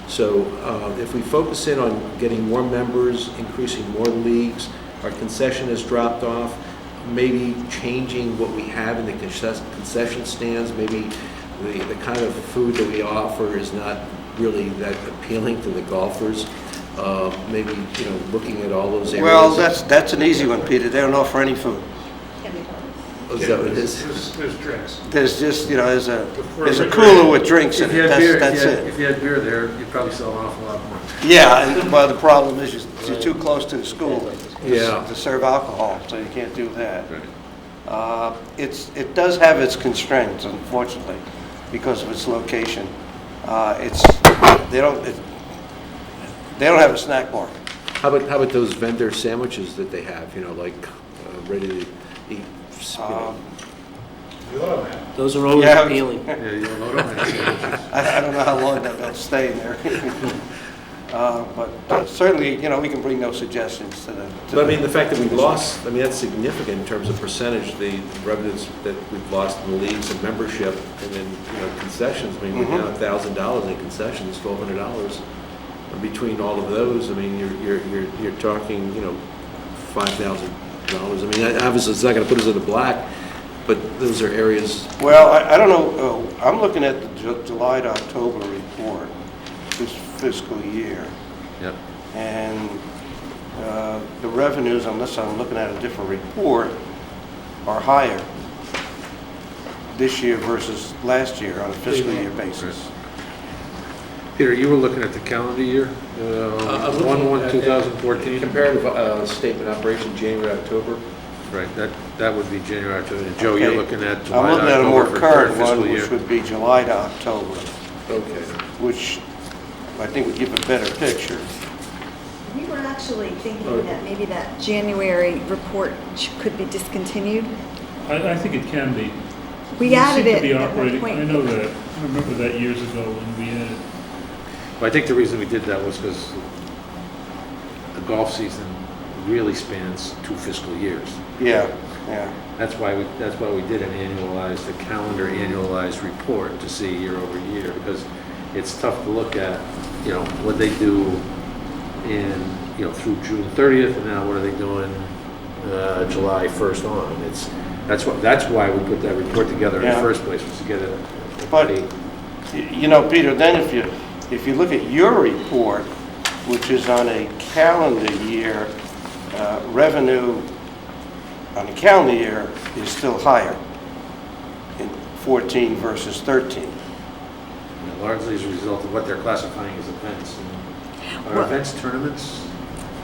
So if we focus in on getting more members, increasing more leagues, our concession has dropped off, maybe changing what we have in the concession stands, maybe the kind of food that we offer is not really that appealing to the golfers. maybe, looking at all those areas? Well, that's an easy one, Peter. They don't offer any food. Oh, is that what it is? There's drinks. There's just, there's a cooler with drinks in If it. you had beer, That's it. if you had beer there, you'd probably sell an awful lot more. Yeah, and, well, the problem is you're too close to the school Yeah. to serve alcohol, so you can't do that. It does have its constraints, unfortunately, because of its location. They don't have a snack bar. How about those vendor sandwiches that they have, like ready to eat? Those are always Yeah. appealing. Yeah, you don't know them sandwiches. I don't know how long they'll stay in there. But certainly, we can bring those suggestions to the... But I mean, the fact that we've lost, that's significant in terms of percentage, the revenues that we've lost in the leagues and membership, and then, concessions, we're down $1,000 in concessions, $1,200. Between all of those, you're talking, $5,000. Obviously, it's not gonna put us in the black, but those are areas. Well, I don't know, I'm looking at the July to October report, this fiscal year. Yep. And the revenues, unless I'm looking at a different report, are higher this year versus last year on a fiscal year basis. Peter, you were looking at the calendar year, I'm looking 1/1/2014? Comparative statement operation, January, October. Right, that would be January, October. And Joe, you're Okay. looking at July I'm to looking at a more October for current current fiscal one, year. which would be July to October, Okay. which I think would give a better picture. We were actually thinking that maybe that January report could be discontinued. I think it can be. We added seem to it be at one operating- point. I know that. I remember that years ago when we added. Well, I think the reason we did that was because the golf season really spans 2 fiscal years. Yeah. That's why we did an annualized, a calendar annualized report to see year over year, because it's tough to look at, what they do in, through June 30th, and now what are they doing July 1st on. That's why we put that report together in the Yeah. first place, was to get it. But, Peter, then if you look at your report, which is on a calendar year, revenue on a calendar year is still higher in 14 versus 13. Largely as a result of what they're classifying as events. Are events tournaments?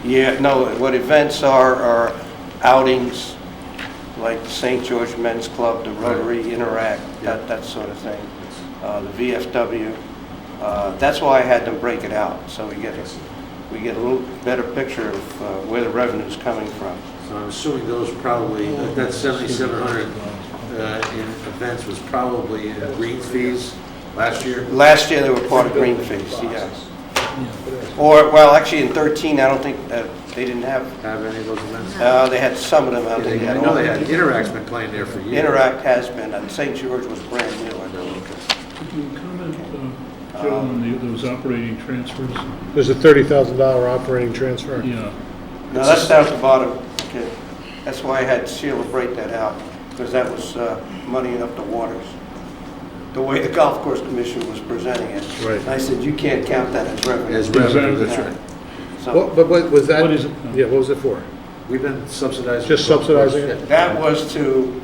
Yeah, no, what events are outings, like the St. George Men's Club, the Rotary Interact, that sort of thing, the VFW. That's why I had them break it out, so we get a little better picture of where the revenue's coming from. So I'm assuming those probably, that 7,700 in events was probably in green fees last year? Last year, they were part of green fees, yes. Or, well, actually, in 13, I don't think they didn't have, Have any of those events? they had some of them, I don't think they I had know all. they had, Interact's been playing there for years. Interact has been, and St. George was brand new, I believe. Could you comment, Joe, on those operating transfers? There's a $30,000 operating transfer. Yeah. No, that's down at the bottom. Okay. That's why I had Sheila break that out, because that was muddying up the waters. The way the Golf Course Commission was presenting it. Right. I said, you can't count that as revenue. As revenue, Exactly. that's right. So But was that? What is it? Yeah, what was it for? We've been subsidizing. Just subsidizing it? that was to,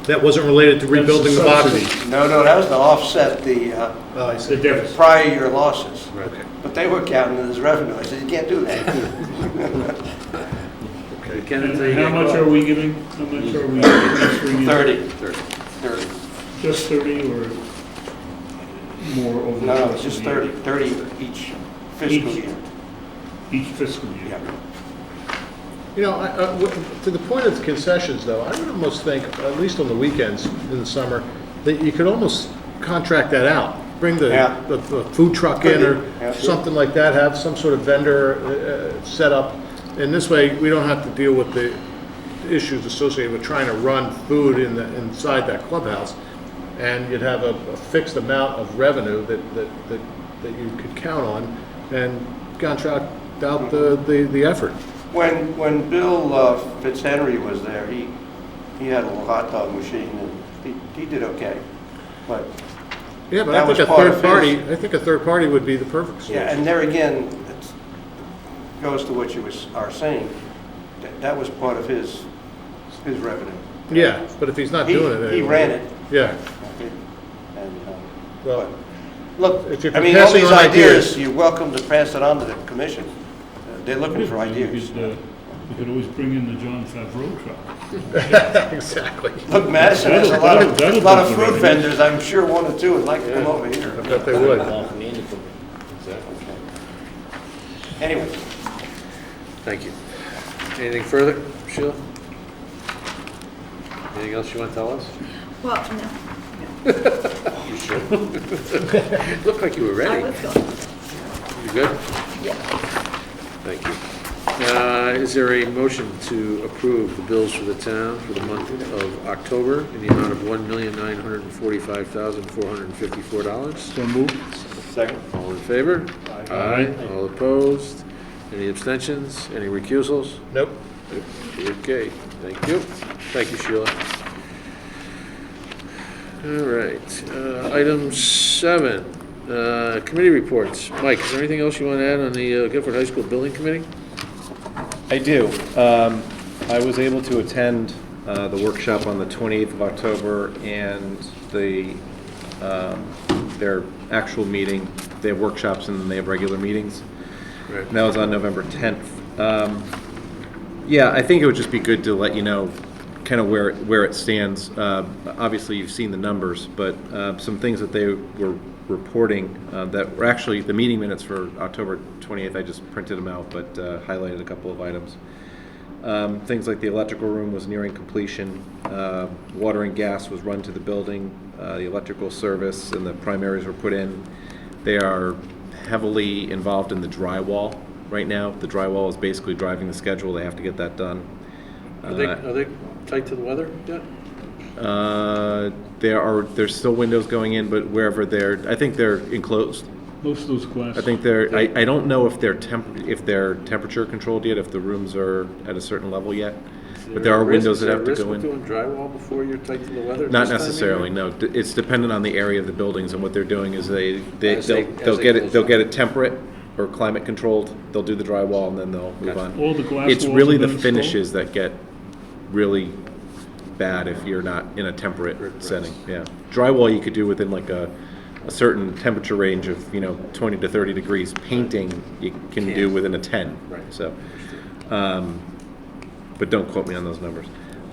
That wasn't related to rebuilding the boxes? no, that was to offset the Oh, I see. The difference. prior year losses. Right. But they were counting it as revenue. I said, you can't do that. Okay, Ken, And until you how get much caught. are we giving? How much are we transferring? in? 30. 30. 30. Just 30 or more over? the No, course it's just of the year? 30 each fiscal Each. year. Each fiscal year? Yeah. To the point of concessions, though, I would almost think, at least on the weekends in the summer, that you could almost contract that out. Bring Yeah. the food truck in or Yeah. something like that, have some sort of vendor set up. And this way, we don't have to deal with the issues associated with trying to run food inside that clubhouse. And you'd have a fixed amount of revenue that you could count on and contract out the effort. When Bill Fitzhenry was there, he had a little hot dog machine, and he did okay. But, Yeah, but That I think was a part of third party, I think a third party would be the perfect yeah, solution. and there again, goes to what you are saying, that was part of his revenue. Yeah, but if he's not doing it He anymore. ran it. Yeah. Okay. And, Well, look, if you're I mean, all passing these on ideas, ideas- you're welcome to pass it on to the commission. They're looking for ideas. We could always bring in the John Favreau truck. Exactly. Look, Madison has a lot of, That'll lot of do fruit the vendors, I'm sure one or two would like to come over here. I bet they would. Anyway, Thank you. Anything further, Sheila? Anything else you want to tell us? Well, no, You sure? Looked like you were I ready. was going, You good? yeah. Thank you. Is there a motion to approve the bills for the town for the month of October in the amount of $1,945,454? So moved. Second. All in favor? Aye. All opposed? Any abstentions? Any recusals? Nope. Okay, thank you. Thank you, Sheila. All right, item 7, committee reports. Mike, is there anything else you want to add on the Guilford High School Building Committee? I do. I was able to attend the workshop on the 28th of October and their actual meeting. They have workshops and then they have regular meetings. Right. And that was on November 10th. Yeah, I think it would just be good to let you know kind of where it stands. Obviously, you've seen the numbers, but some things that they were reporting that were actually the meeting minutes for October 28th, I just printed them out, but highlighted a couple of items. Things like the electrical room was nearing completion, water and gas was run to the building, the electrical service and the primaries were put in. They are heavily involved in the drywall right now. The drywall is basically driving the schedule. They have to get that done. Are they tight to the weather yet? There's still windows going in, but wherever I think they're enclosed. Most of those glass. I think I don't know if they're temperature controlled yet, if the rooms are at a certain level yet. But there are windows that have to go in. Is there a risk of doing drywall before you're tight to the weather? Not this time of necessarily, year? no. It's dependent on the area of the buildings, and what they're doing is they'll As they get it temperate or climate controlled. They'll do the drywall and then they'll move on. All the glass It's walls really have the been installed? finishes that get really bad if you're not in a temperate setting. Yeah, drywall you could do within like a certain temperature range of 20 to 30 degrees. Painting you can do within a 10. Right. So, but don't quote me on those numbers.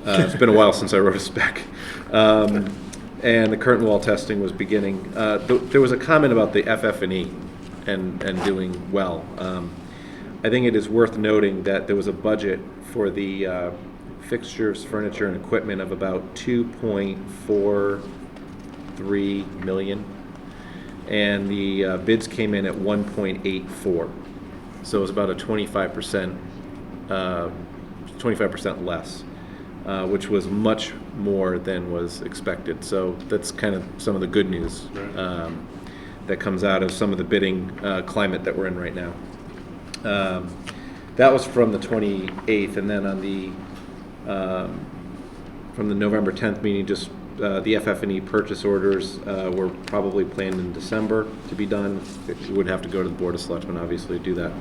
It's been a while since I wrote a spec. And the curtain wall testing was beginning. There was a comment about the FF&E and doing well. I think it is worth noting that there was a budget for the fixtures, furniture, and equipment of about $2.43 million, and the bids came in at 1.84. So it was about a 25% less, which was much more than was expected. So that's kind of some of the good news that comes out of some of the bidding climate that we're in right now. That was from the 28th, and then on the from the November 10th meeting, just the FF&E purchase orders were probably planned in December to be done. It would have to go to the Board of Selectmen, obviously, to do that.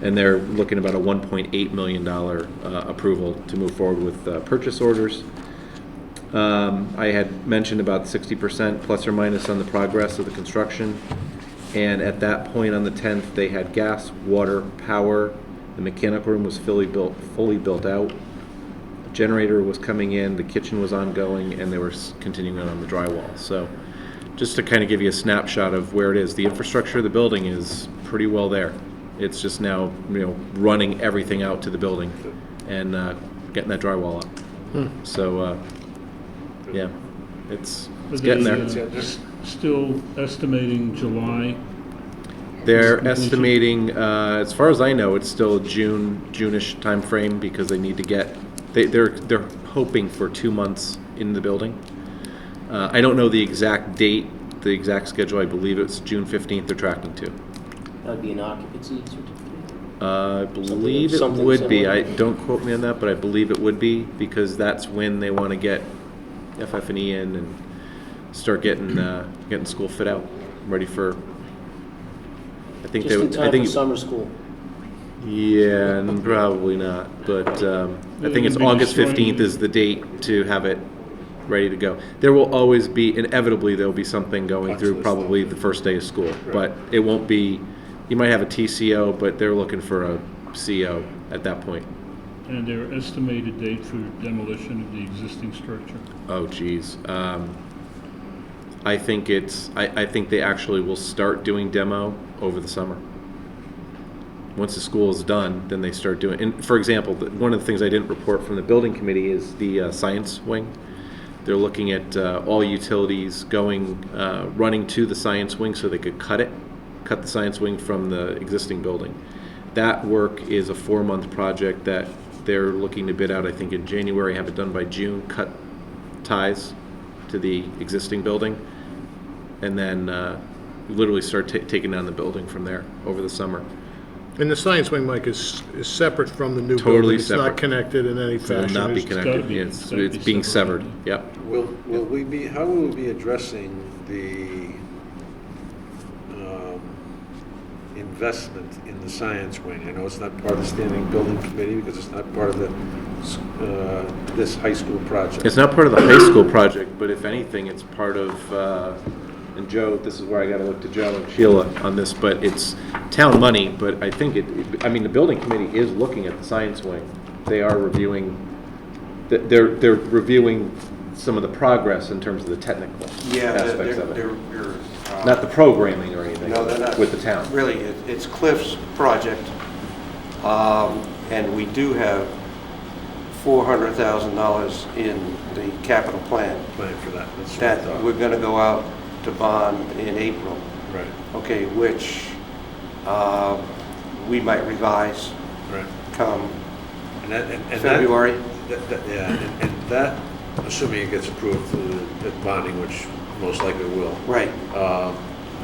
And they're looking about a $1.8 million approval to move forward with purchase orders. I had mentioned about 60% plus or minus on the progress of the construction. And at that point on the 10th, they had gas, water, power. The mechanical room was fully built out. The generator was coming in, the kitchen was ongoing, and they were continuing on the drywall. So just to kind of give you a snapshot of where it is, the infrastructure of the building is pretty well there. It's just now, running everything out to the building and getting that drywall up. So, yeah, it's getting there. Still estimating July. They're completion? estimating, as far as I know, it's still a June-ish timeframe because they need to get. They're hoping for 2 months in the building. I don't know the exact date, the exact schedule. I believe it's June 15th. They're tracking to. That would be an occupancy certificate? I believe it Something would be. similar? Don't quote me on that, but I believe it would be because that's when they want to get FF&E in and start getting school fit out, ready for. I think Just in time for think summer school. Yeah, and probably not, but I think it's It'll be August destroying- 15th is the date to have it ready to go. There will always be, inevitably, there'll be something going through probably the first day of school, but it won't be, you might have a TCO, but they're looking for a CO at that point. And their estimated date for demolition of the existing structure? Oh, geez. I think I think they actually will start doing demo over the summer. Once the school is done, then they start doing, and for example, one of the things I didn't report from the building committee is the science wing. They're looking at all utilities going, running to the science wing so they could cut the science wing from the existing building. That work is a 4-month project that they're looking to bid out, I think, in January, have it done by June, cut ties to the existing building, and then literally start taking down the building from there over the summer. And the science wing, Mike, is separate from the new building? Totally It's separate. not connected in any It will fashion? not be It's- gotta connected. be- It's it's gotta be being severed. separated. Yep. Will we be, how will we be addressing the investment in the science wing? I know it's not part of the standing building committee because it's not part of this high school project. It's not part of the high school project, but if anything, it's part of, and Joe, this is where I gotta look to Joe and Sheila on this, but it's town money, but I think I mean, the building committee is looking at the science wing. They are reviewing, they're reviewing some of the progress in terms of the technical Yeah, aspects of it. they're, Not the programming or anything no, they're not. with the town. Really, it's Cliff's project, and we do have $400,000 in the capital plan Plan for that. That's what I that thought. we're going to go out to bond in April, Right, okay, which we might revise right. come And that- February. Yeah, and that, assuming it gets approved through the bonding, which most likely will. Right.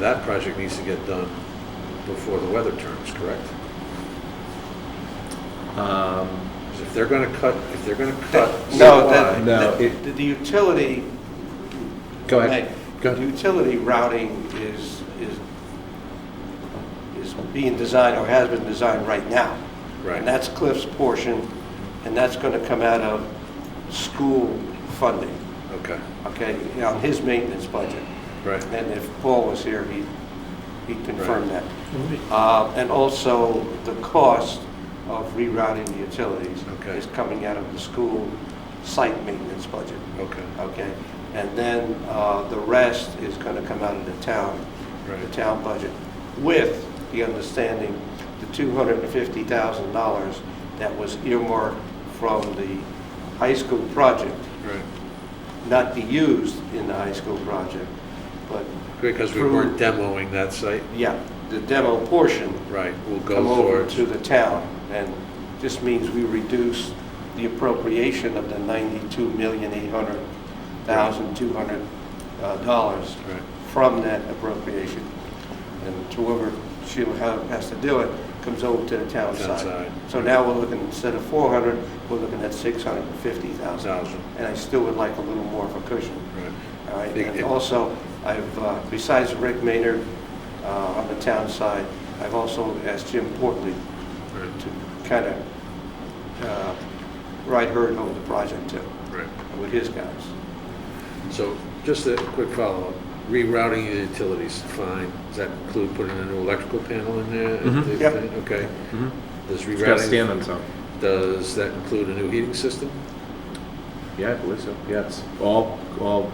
That project needs to get done before the weather turns, correct? 'Cause if they're gonna cut No, supply- No, the utility. Go ahead. Hey, Go ahead. The utility routing is being designed or has been designed right now. Right. And that's Cliff's portion, and that's going to come out of school funding, Okay, okay, on his maintenance budget. right. And if Paul was here, he'd confirm Right. that. And also, the cost of rerouting the utilities Okay. is coming out of the school site maintenance budget, Okay, okay? And then the rest is going to come out of the town right. budget, with the understanding the $250,000 that was earmarked from the high school project, Right. not be used in the high school project, but Because we through- weren't demoing that site, yeah, the demo portion right, will go come over towards. to the town, and this means we reduce the appropriation of the $92,800,200 Right. from that appropriation. And whoever has to do it comes over to the town Town side. side. So now we're looking, instead of 400, we're looking at 650,000. 1,000. And I still would like a little more of a cushion. Right. All right, Big and hit. also, I've, besides Rick Maynard on the town side, I've also asked Jim Portley Right. to kind of ride herd over the project too, Right. with his guys. So just a quick follow-up. Rerouting the utilities, fine. Does that include putting a new electrical panel in there? Mhm. Yep. Okay. Does It's got to stand rerouting, on its own. does that include a new heating system? Yeah, I believe so. Yeah, it's all core.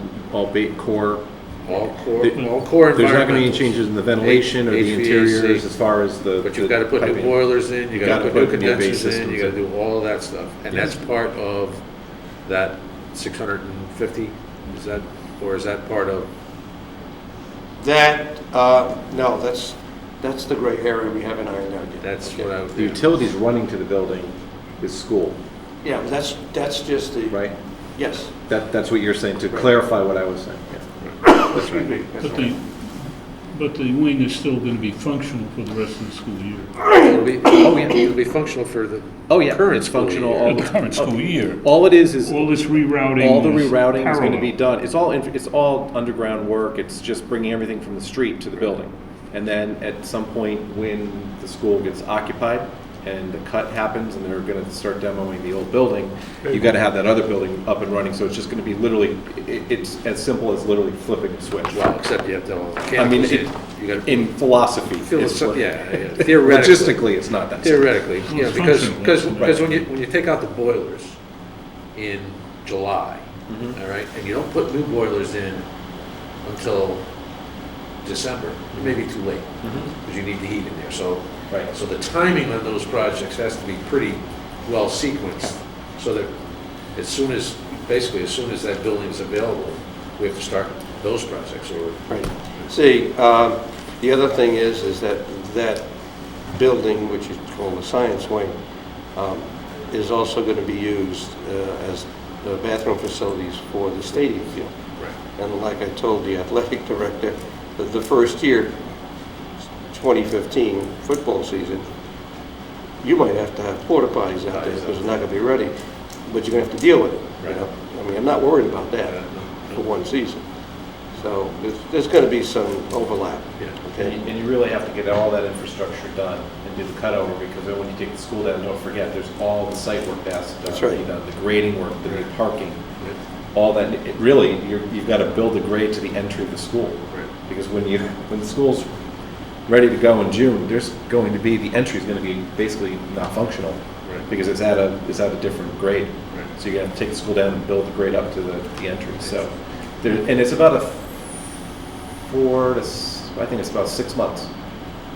All core There's not going to be any environmentals. changes in the ventilation or the HVAC. interiors as far as the. But you've got to put new piping. boilers in, you got to put new condensers base in, you got to do all of that stuff. And Yes. that's part of that 650, is that, or is that part of, That, no, that's the gray area we haven't ironed out yet. that's Okay. what I was. The utilities running to the building is school, Yeah, that's just the. right? Yes. That's what you're saying, to Right. clarify what I was saying, yeah. That's right. That's But right. but the wing is still going to be functional for the rest of the school year. It'll be, oh, yeah, it'll be functional for the Oh, yeah, current it's school functional year. all The current school year. All it is All this rerouting all the is rerouting is going to be parallel. done. It's all underground work. It's just bringing everything from the street to the building. And then at some point when the school gets occupied, and the cut happens and they're gonna start demoing the old building, you gotta have that other building up and running, so it's just gonna be literally, it's as simple as literally flipping a switch. Well, except you have to, all the I mean, chemicals in. You gotta in philosophy, Phyllis- it's- yeah, theoretically. logistically, it's not that simple. Theoretically, yeah, because Right. when you take out the boilers in July, all right, and you don't put new boilers in until December, it may be too late, because you need the heat in there, so. Right. So the timing on those projects has to be pretty well sequenced, so that basically as soon as that building is available, we have to start those projects, or. Right. See, the other thing is that building, which is called the science wing, is also going to be used as the bathroom facilities for the stadium field. Right. And like I told the athletic director, that the first year, 2015 football season, you might have to have porta potties out there because they're not going to be ready, but you're going to have to deal with it. You know? I mean, I'm not worried about that for one season. So there's going to be some overlap. Okay? And you really have to get all that infrastructure done and do the cutover, because then when you take the school down, don't forget, there's all the site work that has to That's be right. done, the grading work, the parking, all that. Really, you've got to build a grade to the entry of the school. Right. Because when the school's ready to go in June, there's going to be, the entry is going to be basically not functional. Right. Because it's at a different grade. Right. So you're going to have to take the school down and build the grade up to the entry. So, and it's about I think it's about 6 months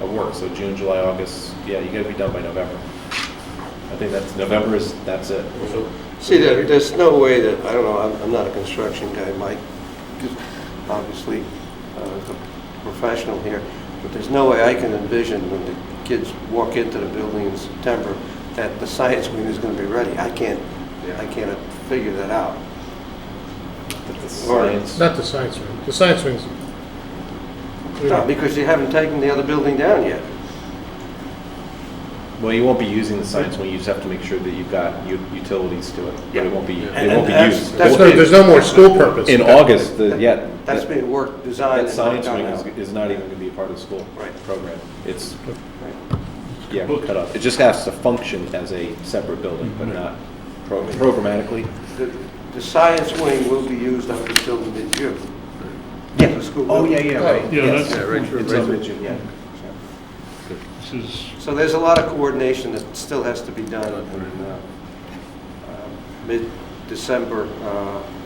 of work. So June, July, August, yeah, you got to be done by November. I think that's it. So- See, there's no way that, I don't know, I'm not a construction guy, Mike, just obviously a professional here, but there's no way I can envision when the kids walk into the building in September that the science wing is going to be ready. I can't figure that out. But the science. Not the science wing. The science wing's, No, because you haven't taken the other building down yet. Well, you won't be using the science wing. You just have to make sure that you've got utilities to it. Yeah. But it won't be. And It won't be that's- used. that's- there's no more school purpose. In August, That's being worked, designed, that and science worked wing on now. is not even going to be a part of the school Right. program. It's Right. yeah, cut off. It just has to function as a separate building, but not programmatically. The science wing will be used up until mid-June. Yeah. The school Oh, building. yeah, right. Yeah, Yes. that's- right through- It's right on through. mid-June, yeah. This is, So there's a lot of coordination that still has to be done. And mid-December,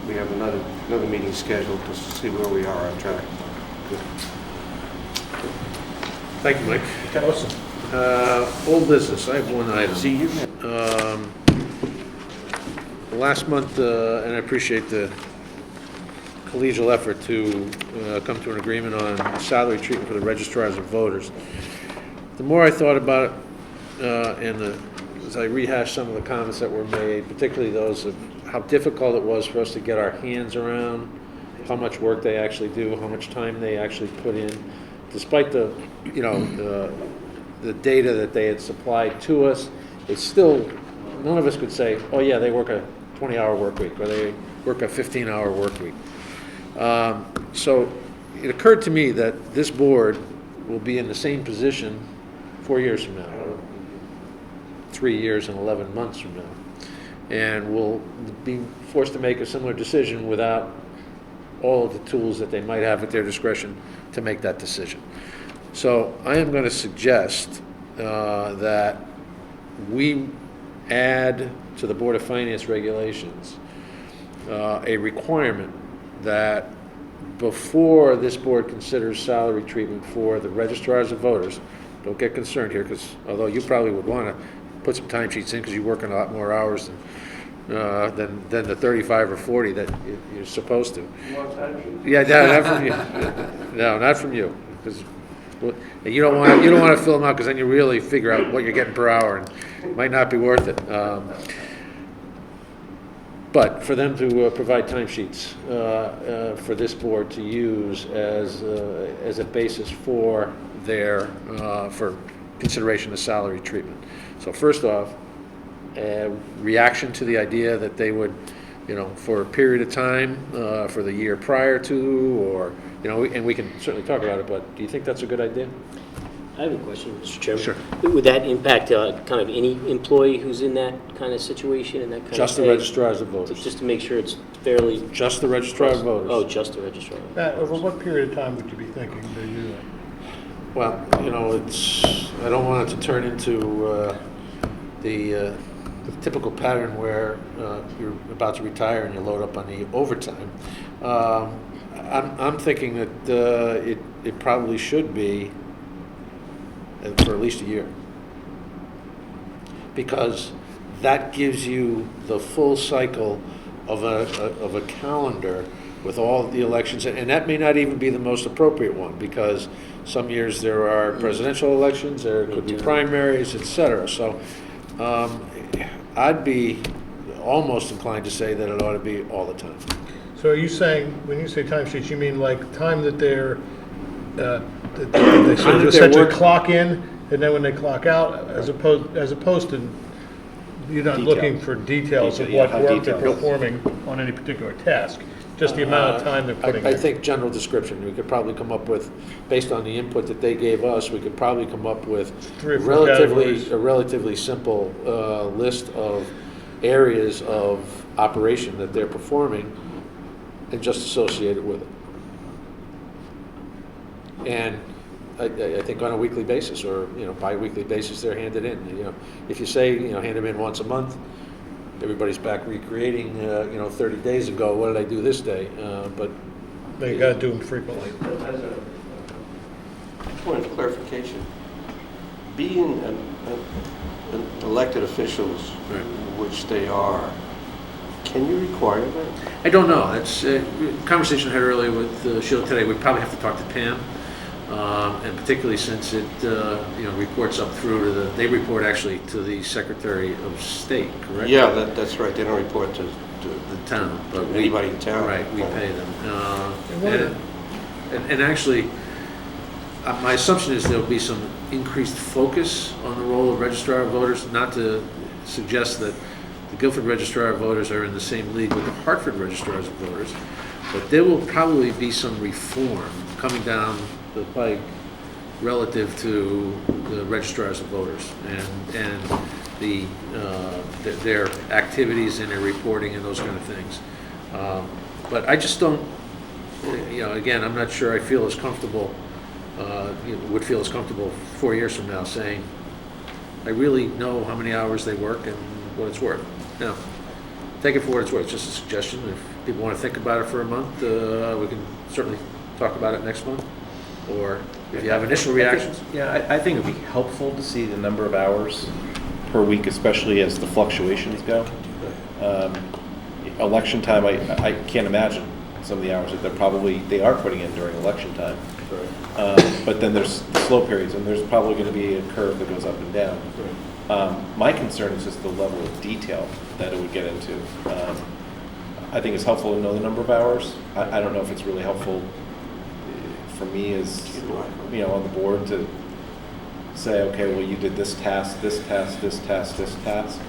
we have another meeting scheduled to see where we are on track. Thank you, Mike. Awesome. Old business, I have one item. See, you Last month, and I appreciate the collegial effort to come to an agreement on salary treatment for the registrars of voters. The more I thought about it, as I rehashed some of the comments that were made, particularly those of how difficult it was for us to get our hands around how much work they actually do, how much time they actually put in, despite the data that they had supplied to us, it's still, none of us could say, oh yeah, they work a 20-hour work week, or they work a 15-hour work week. So it occurred to me that this board will be in the same position 4 years from now, 3 years and 11 months from now, and will be forced to make a similar decision without all of the tools that they might have at their discretion to make that decision. So I am going to suggest that we add to the Board of Finance regulations a requirement that before this board considers salary treatment for the registrars of voters, don't get concerned here, because although you probably would want to put some timesheets in because you work in a lot more hours than the 35 or 40 that you're supposed to. Yeah, no, not from you. No, not from you, because you don't want to fill them out, because then you really figure out what you're getting per hour, and it might not be worth it. But for them to provide timesheets for this board to use as a basis for their for consideration of salary treatment. So first off, reaction to the idea that they would, for a period of time, for the year prior to, or, and we can certainly talk about it, but do you think that's a good idea? I have a question, Mr. Chairman. Sure. Would that impact kind of any employee who's in that kind of situation and that kind Just of the pay? registrars of voters. Just to make sure it's fairly... Just the registrar of voters. Oh, just the registrar. Matt, over what period of time would you be thinking to do that? Well, you know, I don't want it to turn into the typical pattern where you're about to retire and you load up on the overtime. I'm thinking that it probably should be for at least a year. Because that gives you the full cycle of a calendar with all the elections, and that may not even be the most appropriate one, because some years there are presidential elections, there could be primaries, et cetera. So I'd be almost inclined to say that it ought to be all the time. So are you saying, when you say timesheets, you mean like time that they're, that they sort of essentially clock in, and then when they clock out, as opposed to, you're not looking for details of what work they're performing on any particular task, just the amount of time they're putting in? I think general description, we could probably come up with, based on the input that they gave us, we could probably come up with 3 or 4 categories. a relatively simple list of areas of operation that they're performing and just associate it with it. And I think on a weekly basis, or, you know, bi-weekly basis, they're handed in. You know, if you say, you know, hand them in once a month, everybody's back recreating, 30 days ago, what did I do this day? But They got to do them frequently. As a point of clarification, being an elected officials, which they are, can you require that? I don't know. It's a conversation I had earlier with Sheila today. We probably have to talk to Pam, and particularly since it, reports up through to they report actually to the Secretary of State, correct? Yeah, that's right. They don't report to The town, but anybody in town. Right, we pay them. And actually, my assumption is there'll be some increased focus on the role of registrar of voters, not to suggest that the Guilford Registrar of Voters are in the same league with the Hartford Registrars of Voters, but there will probably be some reform coming down the pike relative to the registrars of voters and their activities and their reporting and those kind of things. But I just don't, again, I'm not sure I feel as comfortable, would feel as comfortable 4 years from now saying, I really know how many hours they work and what it's worth. Now, take it for what it's worth, just a suggestion. If people want to think about it for a month, we can certainly talk about it next month. Or if you have initial reactions. I think it'd be helpful to see the number of hours per week, especially as the fluctuations go. Election time, I can't imagine some of the hours that they are putting in during election time. But then there's slow periods, and there's probably going to be a curve that goes up and down. My concern is just the level of detail that it would get into. I think it's helpful to know the number of hours. I don't know if it's really helpful for me as, on the board to say, okay, well, you did this task, this task, this task, this task,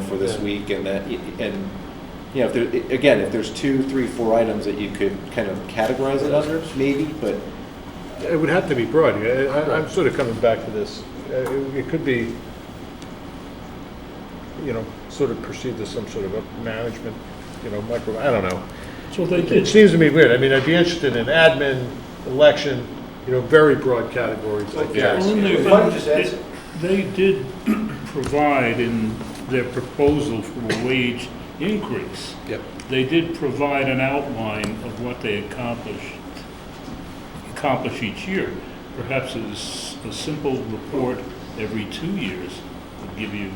for this week, and that, and if there's 2, 3, 4 items that you could kind of categorize it under, maybe, but it would have to be broad. I'm sort of coming back to this. It could be, sort of perceived as some sort of a management, micro. I don't know. So they It did, seems to me weird. I mean, I'd be interested in admin, election, very broad categories like that. they did provide in their proposal for a wage increase. Yep. They did provide an outline of what they accomplish each year. Perhaps a simple report every 2 years would give you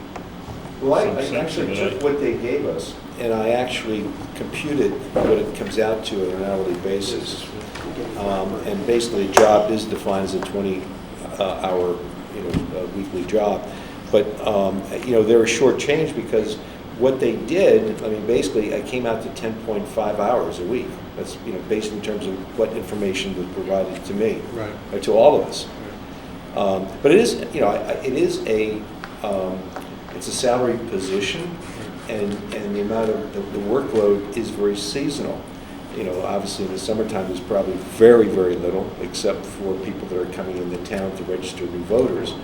Well, I some sense actually of took it. what they gave us, and I actually computed what it comes out to on an hourly basis. And basically, a job is defined as a 20-hour, weekly job. But, they were shortchanged because what they did, basically, I came out to 10.5 hours a week. That's, based in terms of what information was provided to me, Right. or to all of us. But it is, it is it's a salaried position, and the amount of the workload is very seasonal. You know, obviously in the summertime, there's probably very, very little, except for people that are coming into town to register new voters.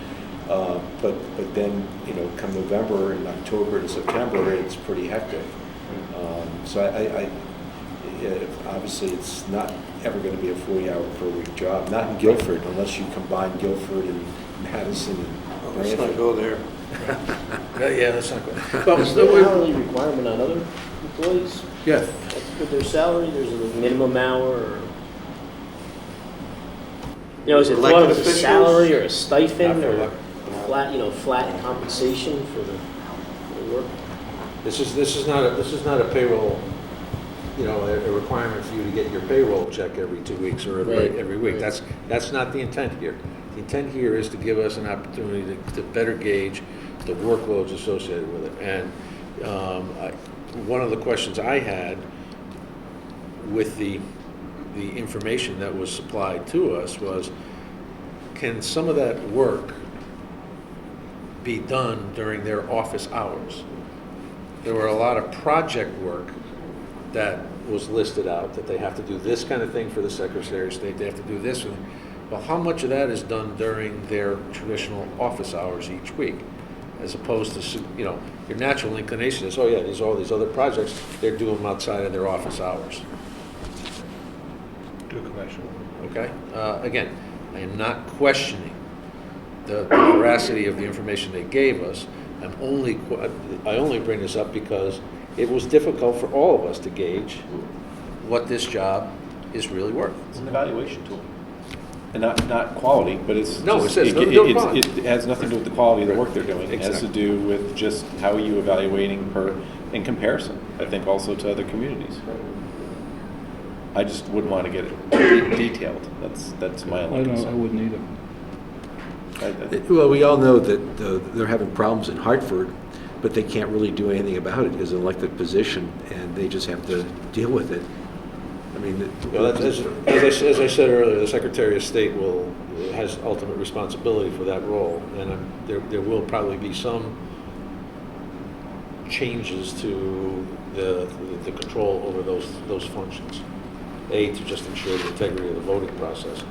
But then, you know, come November and October to September, it's pretty hectic. So obviously, it's not ever going to be a 40-hour per week job, not in Guilford, unless you combine Guilford and Madison and Let's not Branford. go there. Yeah, that's not good. Is there an hourly requirement on other employees? Yeah. With their salary, there's a minimum hour, or, you know, is it thought of as a Elected salary or a stipend Not for or flat compensation for the work? This is not a payroll, you know, a requirement for you to get your payroll check every 2 weeks or Right, every week. right. That's not the intent here. The intent here is to give us an opportunity to better gauge the workloads associated with it. And one of the questions I had with the information that was supplied to us was, can some of that work be done during their office hours? There were a lot of project work that was listed out, that they have to do this kind of thing for the Secretary of State, they have to do this. Well, how much of that is done during their traditional office hours each week? As opposed to, you know, your natural inclination is, oh yeah, there's all these other projects, they're doing them outside of their office hours. Good question. Okay? Again, I am not questioning the veracity of the information they gave us. I only bring this up because it was difficult for all of us to gauge what this job is really worth. It's an evaluation tool. And not quality, but it's No, just, it says nothing to do with it's- quality. it has nothing to do with the quality of the work they're doing. It has to Exactly. do with just how are you evaluating her in comparison, I think also to other communities. I just wouldn't want to get it detailed. That's my only I concern. wouldn't either. Well, we all know that they're having problems in Hartford, but they can't really do anything about it as an elected position, and they just have to deal with it. I mean, Well, as I said earlier, the Secretary of State has ultimate responsibility for that role, and there will probably be some changes to the control over those functions. A, to just ensure the integrity of the voting process.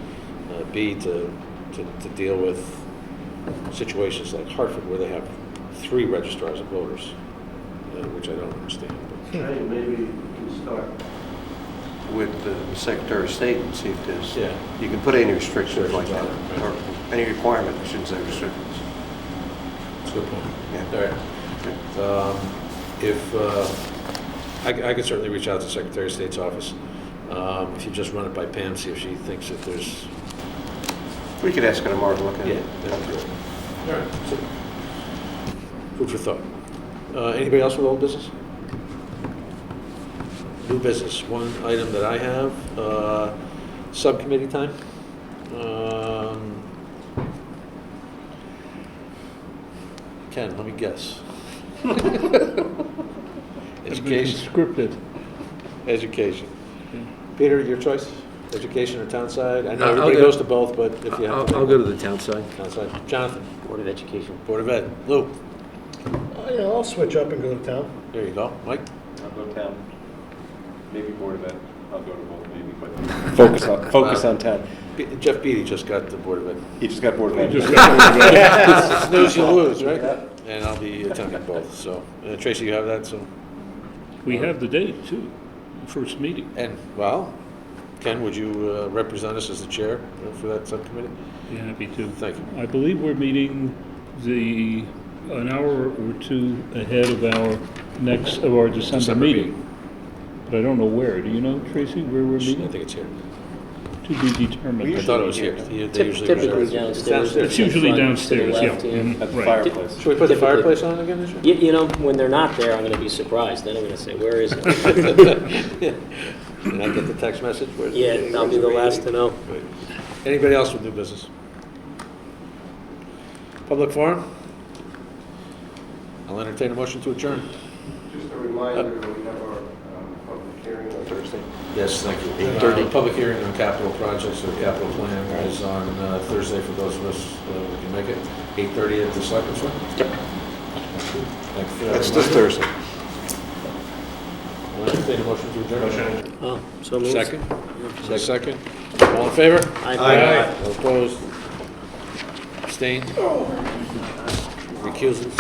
B, to deal with situations like Hartford, where they have 3 registrars of voters, which I don't understand. Hey, maybe we can start with the Secretary of State and see if there's, Yeah. you can put any restrictions like that, Restrictions on it, or any requirement, I shouldn't say restrictions. That's a good point. Yeah. All right. I could certainly reach out to the Secretary of State's office. If you just run it by Pam, see if she thinks that there's, We could ask her tomorrow to look at yeah, it. that'd be good. All right. So, food for thought. Anybody else with old business? New business. One item that I have, subcommittee time. Ken, let me guess. Education. Scripted. Education. Peter, your choice? Education or town side? I know I'll everybody go- goes to both, but if you have to. I'll go to the town side. Town side. Jonathan, Board of Education. Board of Ed. Lou, Yeah, I'll switch up and go to town. there you go. Mike? I'll go town, maybe Board of Ed, I'll go to both maybe, but focus on town. Jeff Beatty just got the Board of Ed. He just got Board of Ed. Snooze, you lose, right? And I'll be attending both, so. Tracy, you have that, so. We have the date, too, the first meeting. And, well, Ken, would you represent us as the chair for that subcommittee? Be happy to. Thank you. I believe we're meeting an hour or two ahead of our December December meeting. But I don't know where. Do you know, Tracy, where we're I meeting? think it's here. To be determined. I thought it was here. They usually Typically reserve- downstairs. It's usually In front, to the downstairs, left, yeah. Mhm. At the Right. fireplace. Should we put the Typically. fireplace on again this year? You know, when they're not there, I'm going to be surprised. Then I'm going to say, where is it? And I get the text message? Where's Yeah, I'll be the last to know. Great. Anybody else with new business? Public forum? I'll entertain a motion to adjourn. Just a reminder that we have our public hearing on Thursday. Yes, thank you. 8:30. Public hearing on capital projects or capital plan is on Thursday for those of us who can make it. 8:30 at the Selectmen's Room? Yep. Thank you for that That's this reminder. Thursday. entertain a motion to adjourn. Oh, so moved. Second? Second. All in favor? Aye. All opposed? Abstained? Recusals?